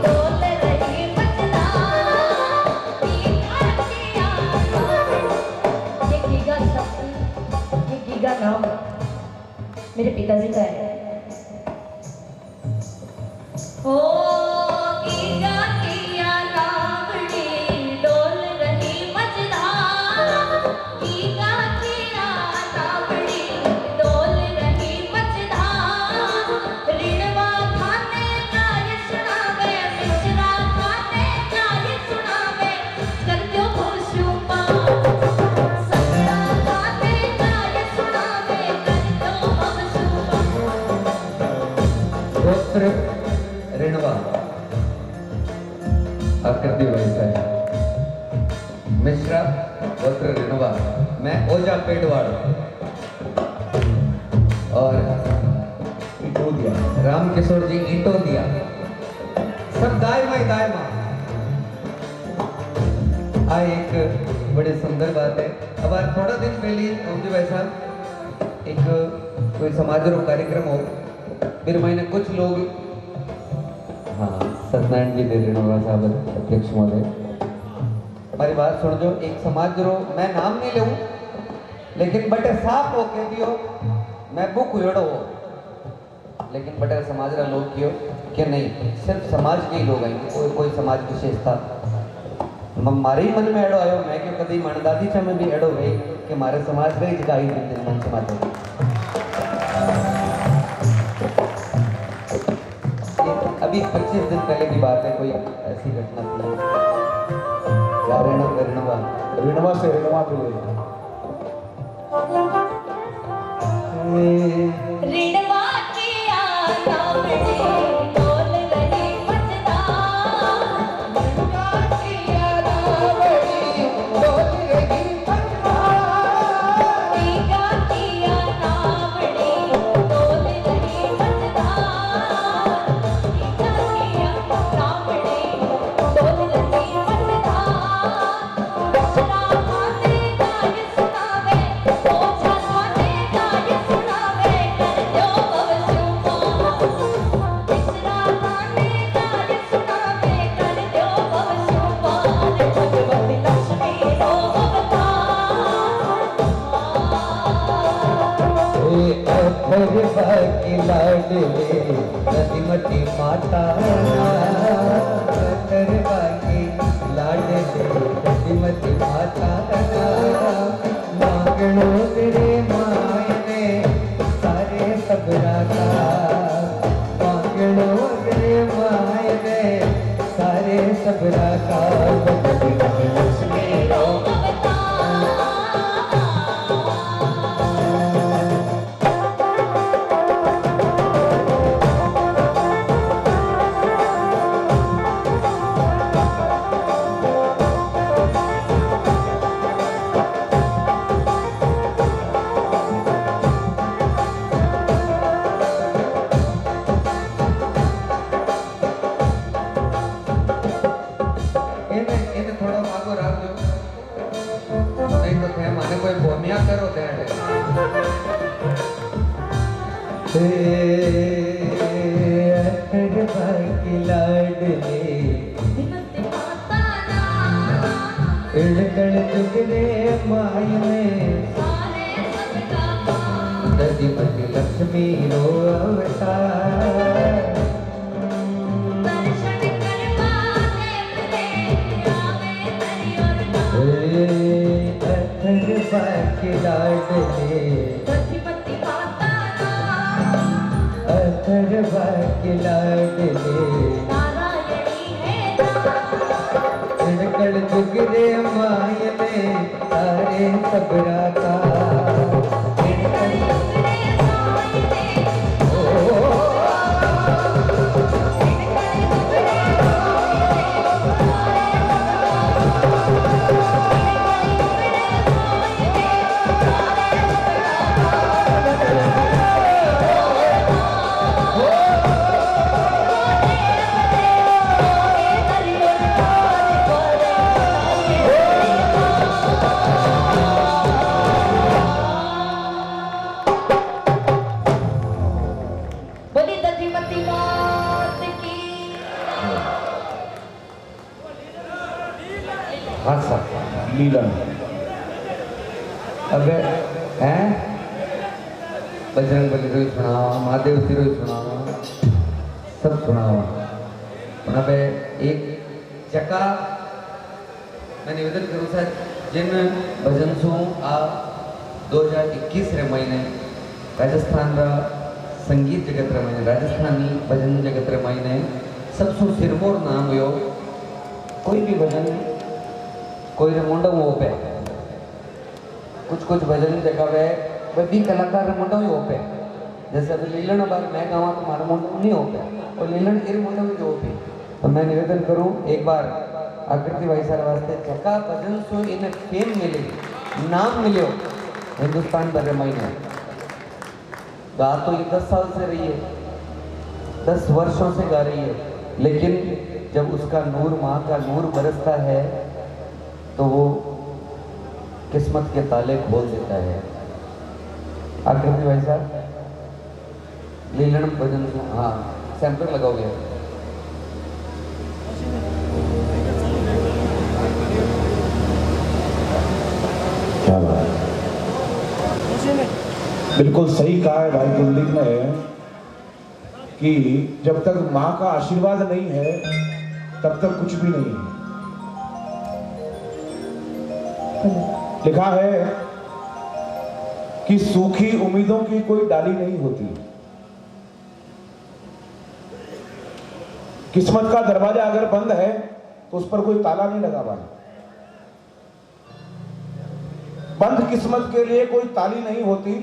Speaker 4: डोल रही बजना टीका टीका
Speaker 5: ये गीगा शब्द, ये गीगा नाम मेरे पिताजी का है।
Speaker 4: ओ टीका टीका तावड़ी डोल रही बजना टीका टीका तावड़ी डोल रही बजना ऋणवा खाने का ये सुनावे मिश्रा खाने का ये सुनावे कर दो खुशुमा सगड़ा खाने का ये सुनावे कर दो खुशुमा
Speaker 2: गोत्र ऋणवा आकृति वैसा है। मिश्रा गोत्र ऋणवा, मैं ओजा पेड़वाड़ और इटोदिया, राम किशोर जी इटोदिया, सब दायमा ही दायमा। आ एक बड़ी सुंदर बात है। अब आज थोड़ा दिन पहले ओमजी भाई साहब एक कोई समारोह कार्यक्रम हो, फिर मैंने कुछ लोग, हाँ सत्यनारायण जी दे ऋणवा साहब अध्यक्ष महोदय, हमारी बात सुन जो। एक समारोह मैं नाम नहीं लूँ लेकिन बटे साफ हो के दियो मैं बुक उड़ो हो, लेकिन बटे समाज रा लोग कियो कि नहीं सिर्फ समाज के ही लोग आएंगे, कोई कोई समाज विशेषता मारे ही मन में एड़ो आयो। मैं क्यों कभी मनदादी चा में भी एड़ो गई कि मारे समाज गई जगह आई दिन मन समाज हो। अभी 25 दिन पहले की बात है, कोई ऐसी घटना थी।
Speaker 1: ऋणवा से ऋणवा के लिए
Speaker 4: ऋणवा किया तावड़ी डोल रही बजना ऋणवा किया तावड़ी डोल रही बजना टीका किया तावड़ी डोल रही बजना टीका किया तावड़ी डोल रही बजना मिश्रा खाने का ये सुनावे ओझा खाने का ये सुनावे कर दो भवसुमा मिश्रा खाने का ये सुनावे कर दो भवसुमा भगवती लक्ष्मी रो
Speaker 2: अथर बाकी लाडले नदीमती माता, अथर बाकी लाडले नदीमती माता, मांगणो तेरे मायने सारे सबरा का, मांगणो करो ध्यान की लाडली
Speaker 4: हिम्मत माता ना
Speaker 2: इड़कड़ चुगरे माय में
Speaker 4: सारे सबका माँ
Speaker 2: दधिमती लक्ष्मी रो अवतार
Speaker 4: दर्शन करवा देव रे आवे तेरी और
Speaker 2: अथर्वा की लाडली
Speaker 4: हिम्मत माता ना
Speaker 2: अथर्वा की लाडली
Speaker 4: नारायणी है ना
Speaker 2: इड़कड़ चुगरे माय में सारे सबरा का
Speaker 4: बोली दधिमती मात की
Speaker 2: हाँ सर
Speaker 1: लीलन
Speaker 2: अबे हैं बजरंग बली रोई सुनावा महादेव की रोई सुनावा सब सुनावा पण अबे एक चका मैं निवेदन करूँ सर जिन भजन सु आ 2021 रे महीने राजस्थान रा संगीत जगत रे महीने राजस्थानी भजन जगत रे महीने सबसु सिरमौर नाम हुयो कोई भी भजन कोई रे मुंडो हो पे कुछ कुछ भजन जगह वे वह भी कलाकार रे मुंडो ही हो पे जैसे अभी लीलन बार मैं गावा तो मारा मुंडो नहीं हो पे और लीलन इर मुंडो भी हो पे तो मैं निवेदन करूं एक बार आकृति भाई साहब वास्ते चका भजन सो इन्हें फेम मिले नाम मिलो हिंदुस्तान भर महीने गा तो ये 10 साल से रही है 10 वर्षों से गा रही है लेकिन जब उसका नूर माँ का नूर बरसता है तो वो किस्मत के ताले खोल देता है आकृति भाई साहब लीलन भजन हाँ सैंपल लगाओगे
Speaker 1: क्या बात है। बिल्कुल सही कहा है भाई कुलदीप ने कि जब तक माँ का आशीर्वाद नहीं है तब तक कुछ भी नहीं है। लिखा है कि सूखी उम्मीदों की कोई डाली नहीं होती। किस्मत का दरवाजा अगर बंद है तो उस पर कोई ताला नहीं लगा भाई। बंद किस्मत के लिए कोई ताली नहीं होती,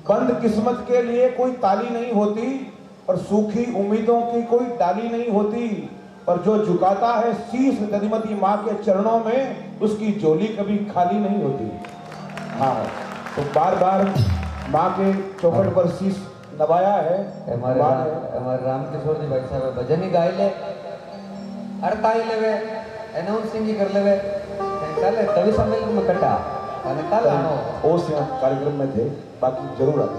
Speaker 1: बंद किस्मत के लिए कोई ताली नहीं होती और सूखी उम्मीदों की कोई डाली नहीं होती। पर जो झुकाता है शीश दधिमती माँ के चरणों में उसकी झोली कभी खाली नहीं होती। हाँ, तो बार बार माँ के चौखट पर शीश नवाया है।
Speaker 2: हमारे राम किशोर जी भाई साहब भजन ही गाय ले अड़ता ही लेवे अनाउंसिंग ही कर लेवे कल कवि सम्मेलन में कटा અને કાલ આનો
Speaker 1: ओस यहाँ कार्यक्रम में थे, बाकी जरूर आते।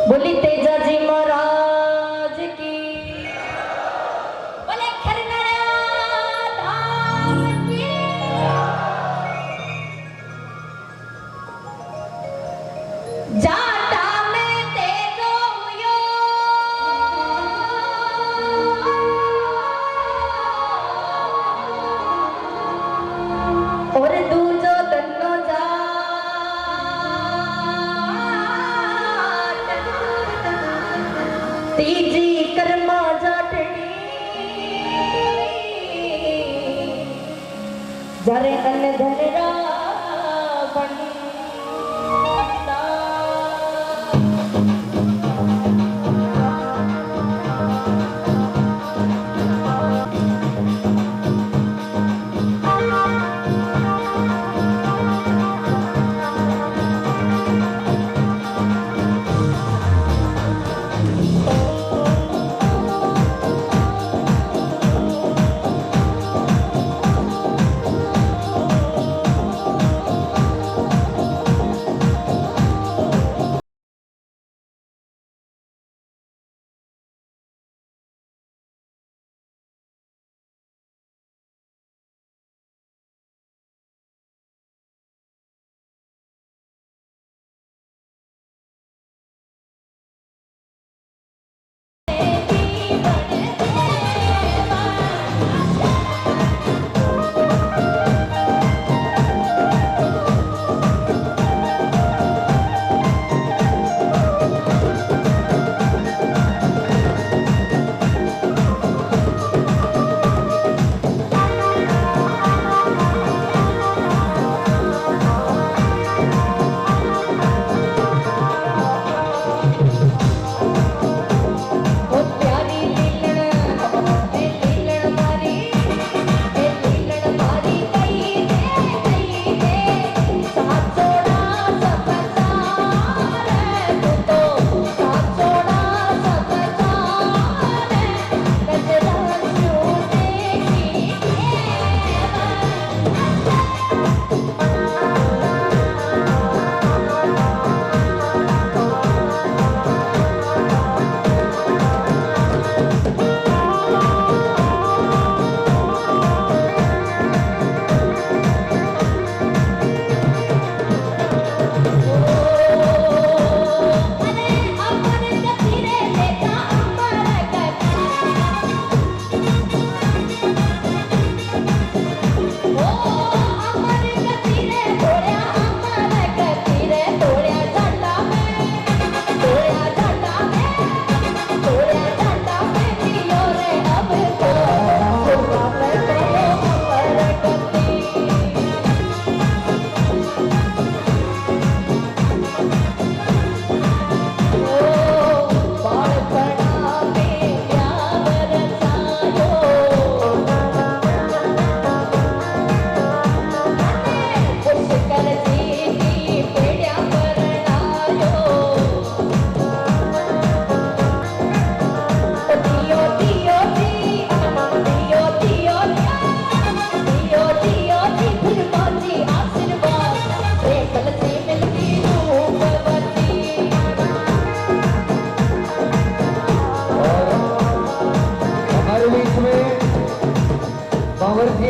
Speaker 4: बोली तेजा जी महाराज की बोले खरगड़ा धाम की जाटा में तेजो हुयो और दूजो दन्नो तीजी कर्मा जाटनी जरे अन धनरा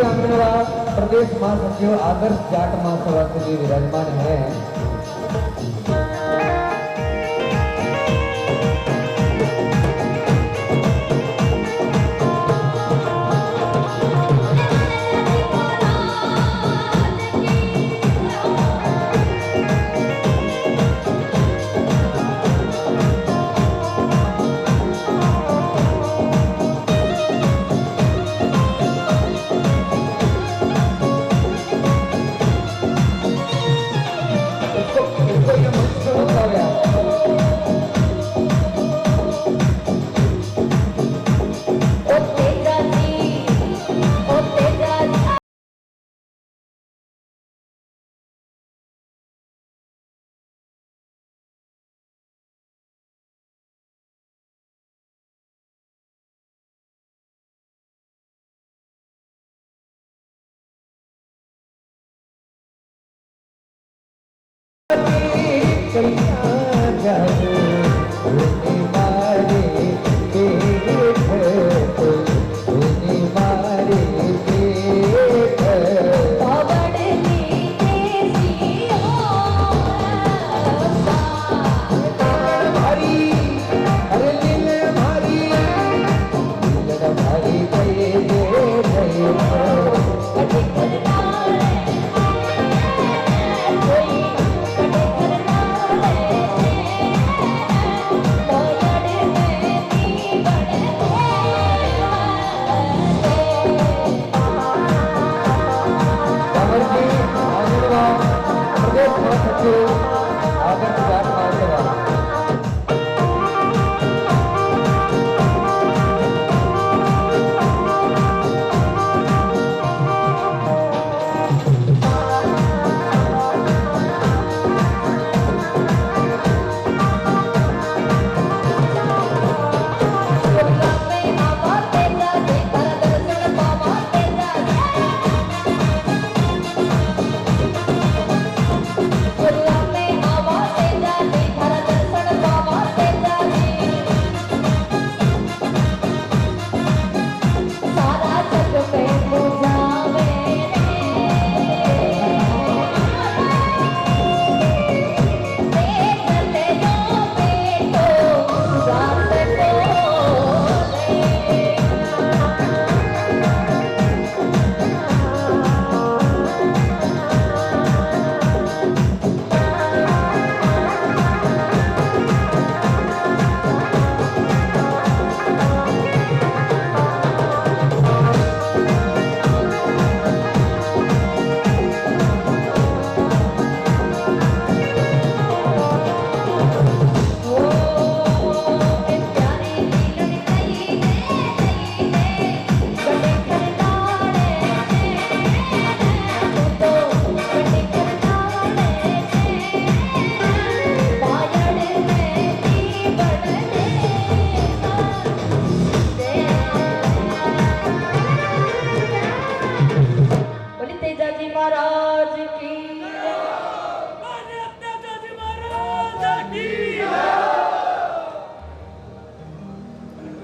Speaker 2: रामदेवा प्रदेश महासचिव आदर्श जाट महासभा के लिए विराजमान है।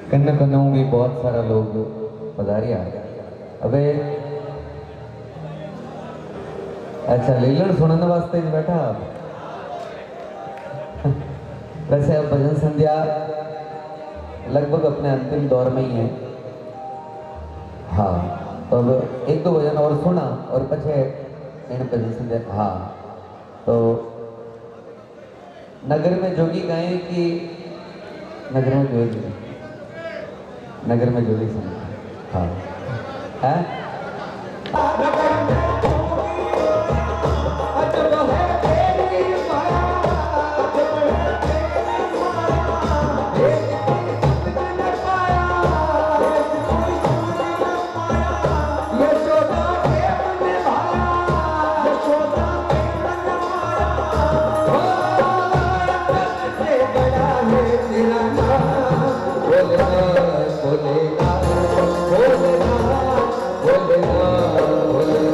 Speaker 2: कन्न कन्नों भी बहुत सारा लोग पधारिया। अबे अच्छा लीलन सुनने वास्ते ही बैठा। वैसे अब भजन संध्या लगभग अपने अंतिम दौर में ही है। हाँ तो अब एक दो भजन और सुना और पछे इन भजन संध्या। हाँ तो नगर में जोगी गाएं कि नगर में जोगी, नगर में जोगी संध्या। हाँ है बोले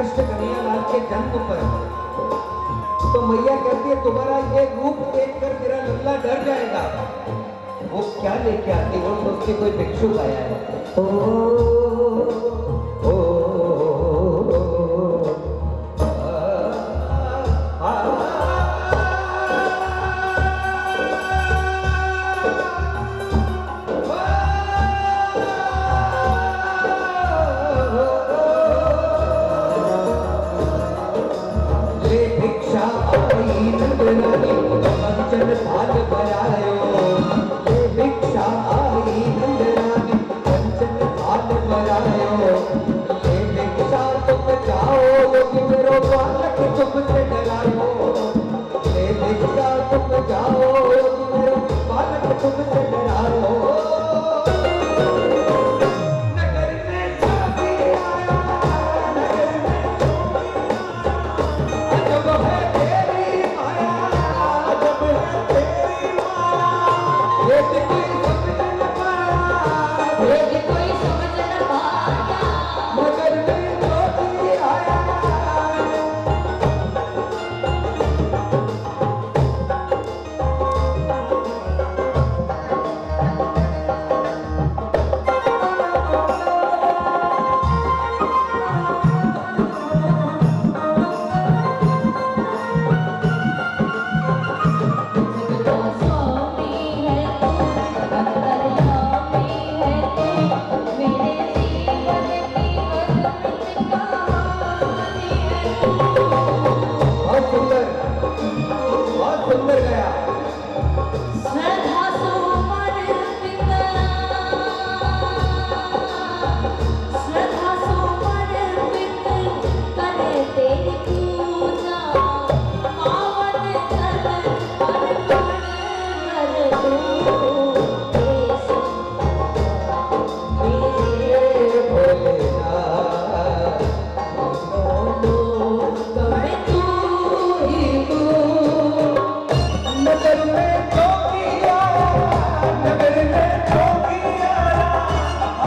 Speaker 6: कृष्ण कन्हैयालाल के जन्म पर तो मैया कहती है तुम्हारा ये रूप देखकर मेरा लल्ला डर जाएगा। वो क्या लेके आती, वो सोचती कोई भिक्षुक आया है। ओ, भाग बरायो ये भिक्षा आई नंदरानी कंचन भाग बरायो ये भिक्षा तुम जाओ कि मेरो बालक तुमसे डरायो ये भिक्षा तुम जाओ कि मेरो बालक तुमसे डरायो। नगर में छाती आया नगर में अजब है तेरी माया अजब है तेरी माया ये कोई समझ न पाया
Speaker 4: ये कोई समझ न पाया
Speaker 6: नगर में ज्योति आया।
Speaker 4: तो स्वामी है तू अंतर्यामी है तू मेरे जीवन की अद्भुत कहानी है तू।
Speaker 6: बहुत सुंदर गया।
Speaker 4: श्रद्धा समर्पित करे तेरी पूजा पावन कर अर्पण कर दूं देश मेरे
Speaker 6: भोलेनाथ
Speaker 4: तुम्हें तू ही तू।
Speaker 6: नगर में ज्योति आया नगर में ज्योति आया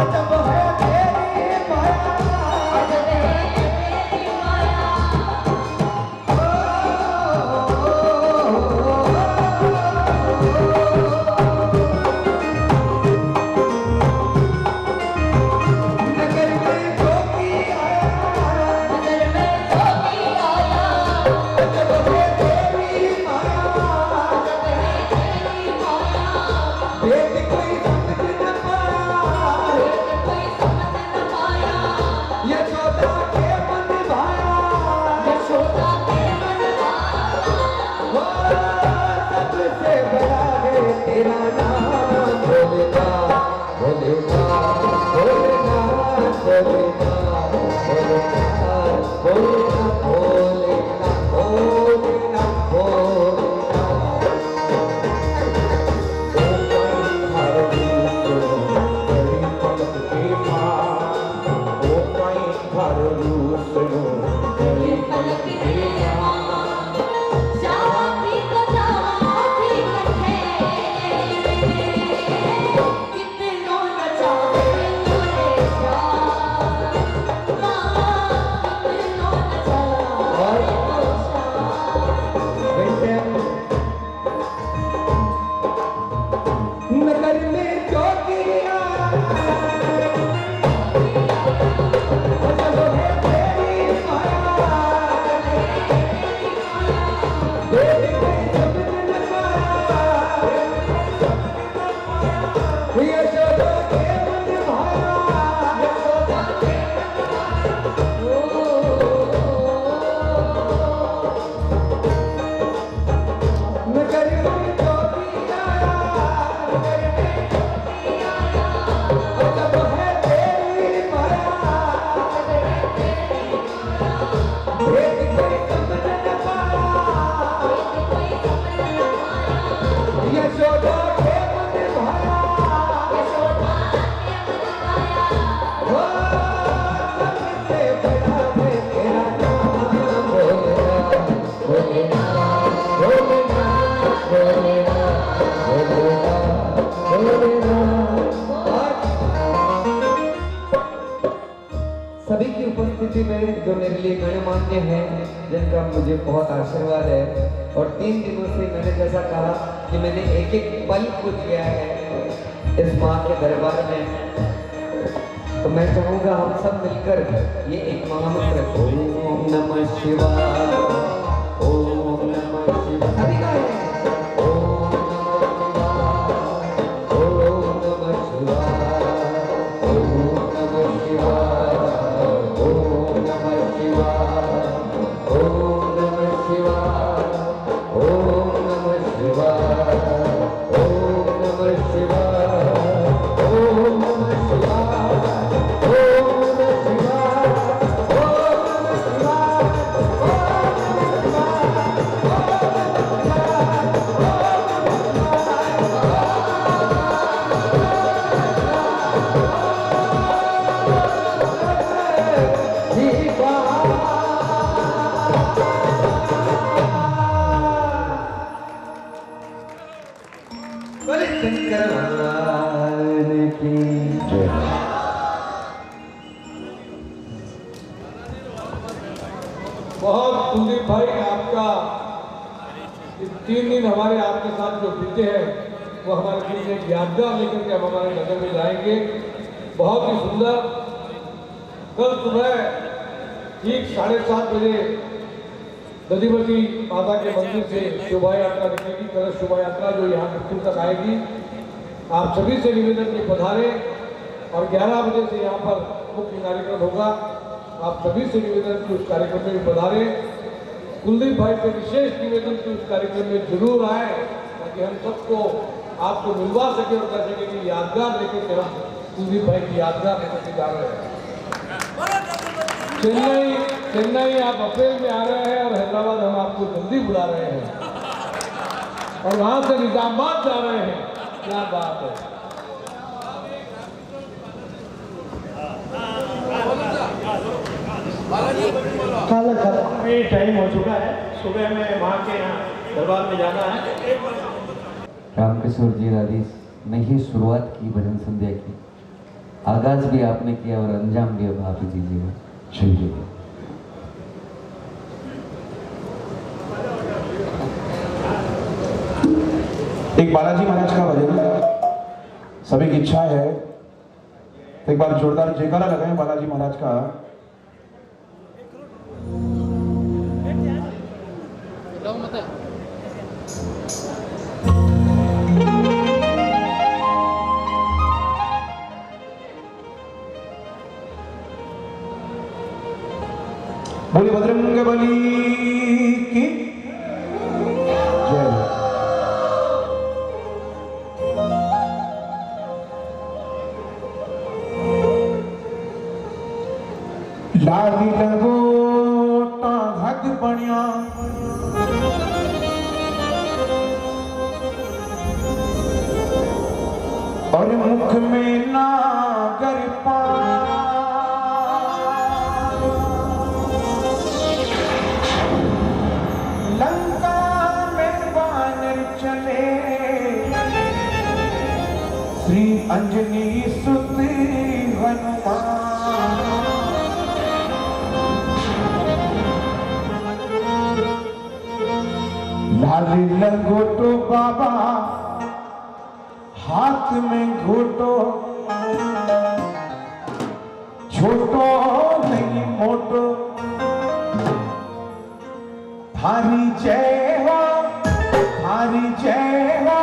Speaker 6: अजब है तेरी माया
Speaker 4: अजब है तेरी माया
Speaker 6: नगर में ज्योति आया
Speaker 4: नगर में ज्योति आया
Speaker 6: अजब है तेरी माया
Speaker 4: अजब है तेरी माया
Speaker 6: वेद कोई समझ न पाया
Speaker 4: कोई समझ न पाया
Speaker 6: यशोदा के मन भाया
Speaker 4: यशोदा के मन भाया
Speaker 6: सबसे बड़ा है तेरा नाम भोलेनाथ भोलेनाथ भोलेनाथ भोलेनाथ भोलेनाथ भोलेनाथ भोलेनाथ भोलेनाथ भोलेनाथ।
Speaker 4: पलक दे जाती तो जाती है कितनों न चाहे तूने प्यार कितनों न
Speaker 6: पंक्ति में जो मेरे लिए गणमान्य है, जिनका मुझे बहुत आशीर्वाद है, और 3 दिनों से मैंने जैसा कहा कि मैंने एक एक पल कुछ किया है इस माँ के दरबार में, तो मैं चाहूंगा हम सब मिलकर ये एक महामंत्र ओम नमः शिवाय, ओम नमः शिवाय, अभी गाएं। ओम नमः शिवाय, ओम नमः शिवाय, ओम नमः शिवाय, ओम नमः शिवाय, ओम नमः शिवाय, ओम नमः शिवाय, ओम नमः शिवाय, ओम नमः शिवाय, बोले शंकर भगवान की जय।
Speaker 3: बहुत कुलदीप भाई आपका ये 3 दिन हमारे आपके साथ जो बीते हैं वो हमारे बीच एक यादगार लेकर के हम हमारे नगर में जाएंगे। बहुत ही सुंदर। कल सुबह ठीक 7:30 बजे दधिवती माता के मंदिर से शोभा यात्रा निकलेगी, कलश शोभा यात्रा जो यहाँ मृत्यु तक आएगी। आप सभी से निवेदन के पधारे और 11 बजे से यहाँ पर मुख्य कार्यक्रम होगा। आप सभी से निवेदन की उस कार्यक्रम में भी पधारे। कुलदीप भाई से विशेष निवेदन की उस कार्यक्रम में जरूर आए ताकि हम सबको आपको मिलवा सके और कह सके कि यादगार लेकर के हम कुलदीप भाई की यादगार लेकर के जा रहे हैं। चेन्नई आप अप्रैल में आ रहे हैं और हैदराबाद हम आपको जल्दी बुला रहे हैं और वहां से निजामाबाद जा रहे हैं। क्या बात है।
Speaker 7: अभी टाइम हो चुका है, सुबह में माँ के यहाँ दरबार में जाना है।
Speaker 2: रामकिशोर जी राधीश ने ही शुरुआत की भजन संध्या की, आगाज भी आपने किया और अंजाम भी अब आप ही दीजिएगा। चलिए।
Speaker 1: एक बालाजी महाराज का भजन सभी की इच्छा है, तो एक बार जोरदार जयकारा लगाएं बालाजी महाराज का। बोली बजरंग बली की जय। लागी लंगोटा घग बनिया और मुख में नागर लंका में बानर चले श्री अंजनी सुत हनुमान। लाल लंगोटो बाबा हाथ में घोटो, छोटो नहीं मोटो, थारी जय हो, थारी जय हो,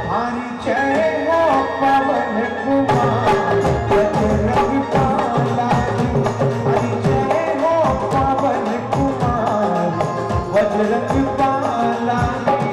Speaker 1: थारी जय हो पवन कुमार बजरंग बालाजी। थारी जय हो पवन कुमार बजरंग बालाजी।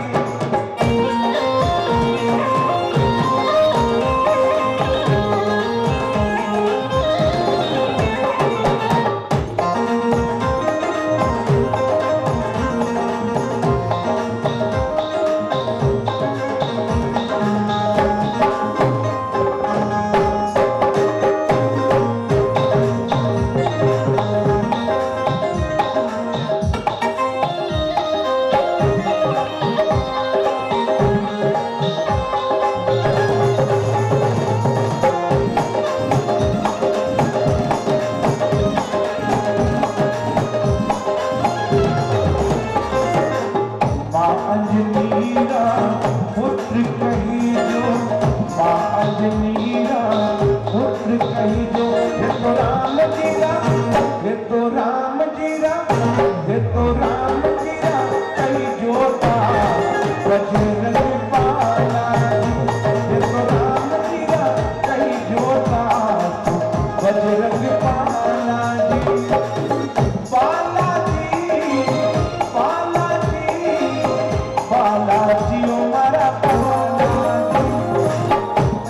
Speaker 1: पुत्र कही जो, ये तो राम जी राम, ये तो राम जी राम, ये तो राम जी राम कही जोता बजरंग पाला जी, ये तो राम जी राम कही जोता बजरंग पाला जी। पाला जी, पाला जी, पाला जी ओ मारा पाला जी,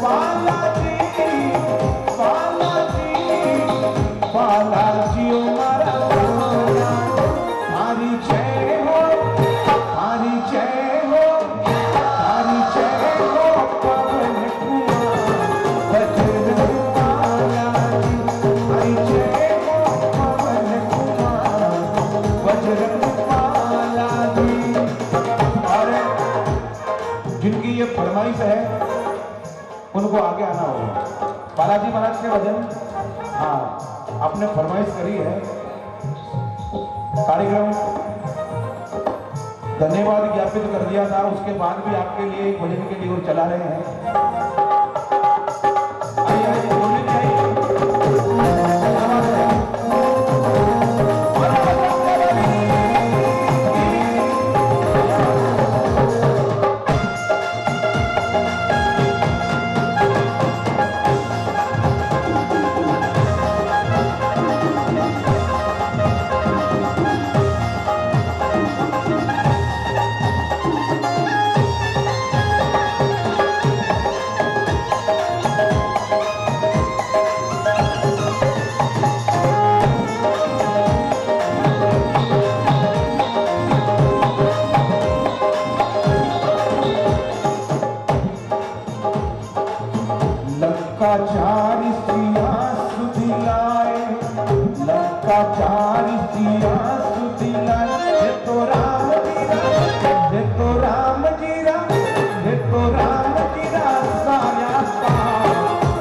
Speaker 1: पाला जी, पाला जी, पाला जी ओ मारा पाला। हरी जय हो, हरी जय हो, हरी जय हो पवन कुमार बजरंग पाला जी, हरी जय हो पवन कुमार बजरंग पाला जी। और जिनकी ये फरमाइश है उनको आगे आना होगा। बालाजी महाराज के भजन, हाँ आपने फरमाइश करी है। कार्यक्रम धन्यवाद ज्ञापित कर दिया था, उसके बाद भी आपके लिए एक भजन के लिए और चला रहे हैं। आइए आइए बोलने की आइए। लंकाचारी सिया सुदिलाए, लंकाचारी सिया सुदिलाए, ये तो राम जी राम, ये तो राम जी राम, ये तो राम जी राम साया पार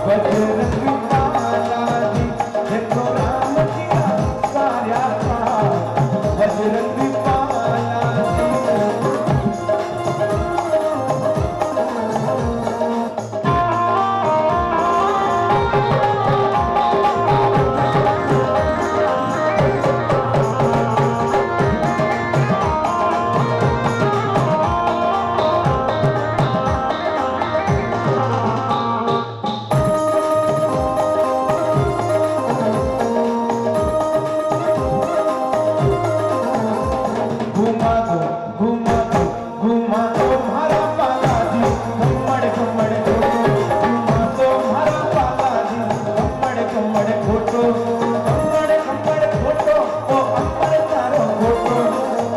Speaker 1: बजरंग पाला जी, ये तो राम जी राम साया पार बजरंग पाला जी। घुमा दो, घुमा दो, घुमा दो हमारा पाला जी, घुमड़ घुमड़ फोटो, घुमा दो हमारा पाला जी, घुमड़ घुमड़ फोटो, घुमड़ घुमड़ फोटो, ओ अमर तारो फोटो,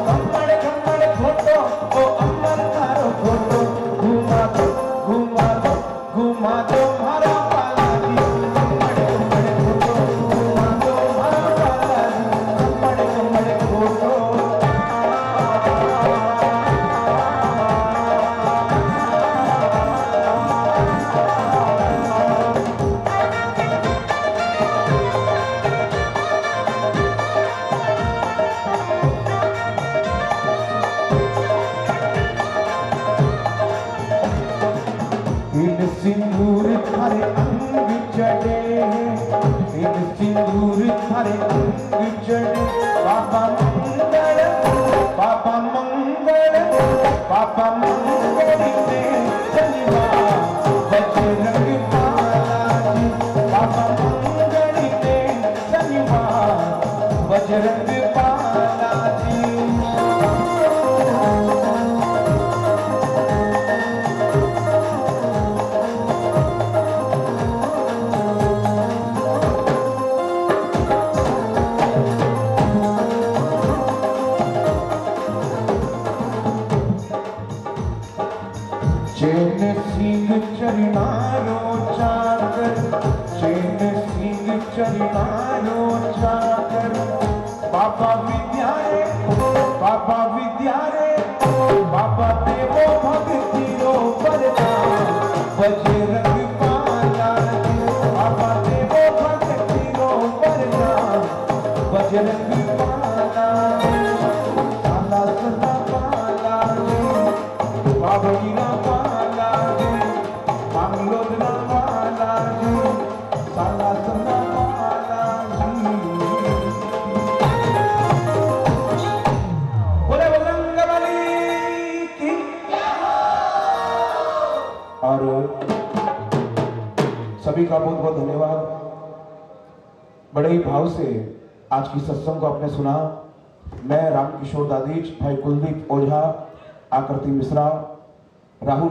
Speaker 1: घुमड़ घुमड़ फोटो, ओ अमर तारो फोटो। घुमा दो, घुमा दो, घुमा दो हमारा पाला जी, घुमड़ घुमड़ फोटो, घुमा दो हमारा पाला जी, घुमड़ घुमड़ फोटो। इन सिंदूर थारे अंग चढ़े, इन सिंदूर थारे अंग चढ़े, बाबा मंगल, बाबा मंगल, बाबा मंगल ने शनिवा बजरंग पाला जी, बाबा मंगल ने शनिवा बजरंग पाला जी। चैन सिंह चरणारो चाकर, चैन सिंह चरणारो चाकर, बाबा विद्या रे, बाबा विद्या रे, बाबा देवो भक्ति रो वरदान बजरंग पाला जी, बाबा देवो भक्ति रो वरदान बजरंग पाला जी। पाला सदा पाला जी, बाबा पाला जी, बांग्लोदरा पाला जी, और सभी का बहुत बहुत धन्यवाद। बड़े ही भाव से आज की सत्संग को आपने सुना। मैं रामकिशोर दादीज, भाई कुलदीप ओझा, आकृति मिश्रा, राहुल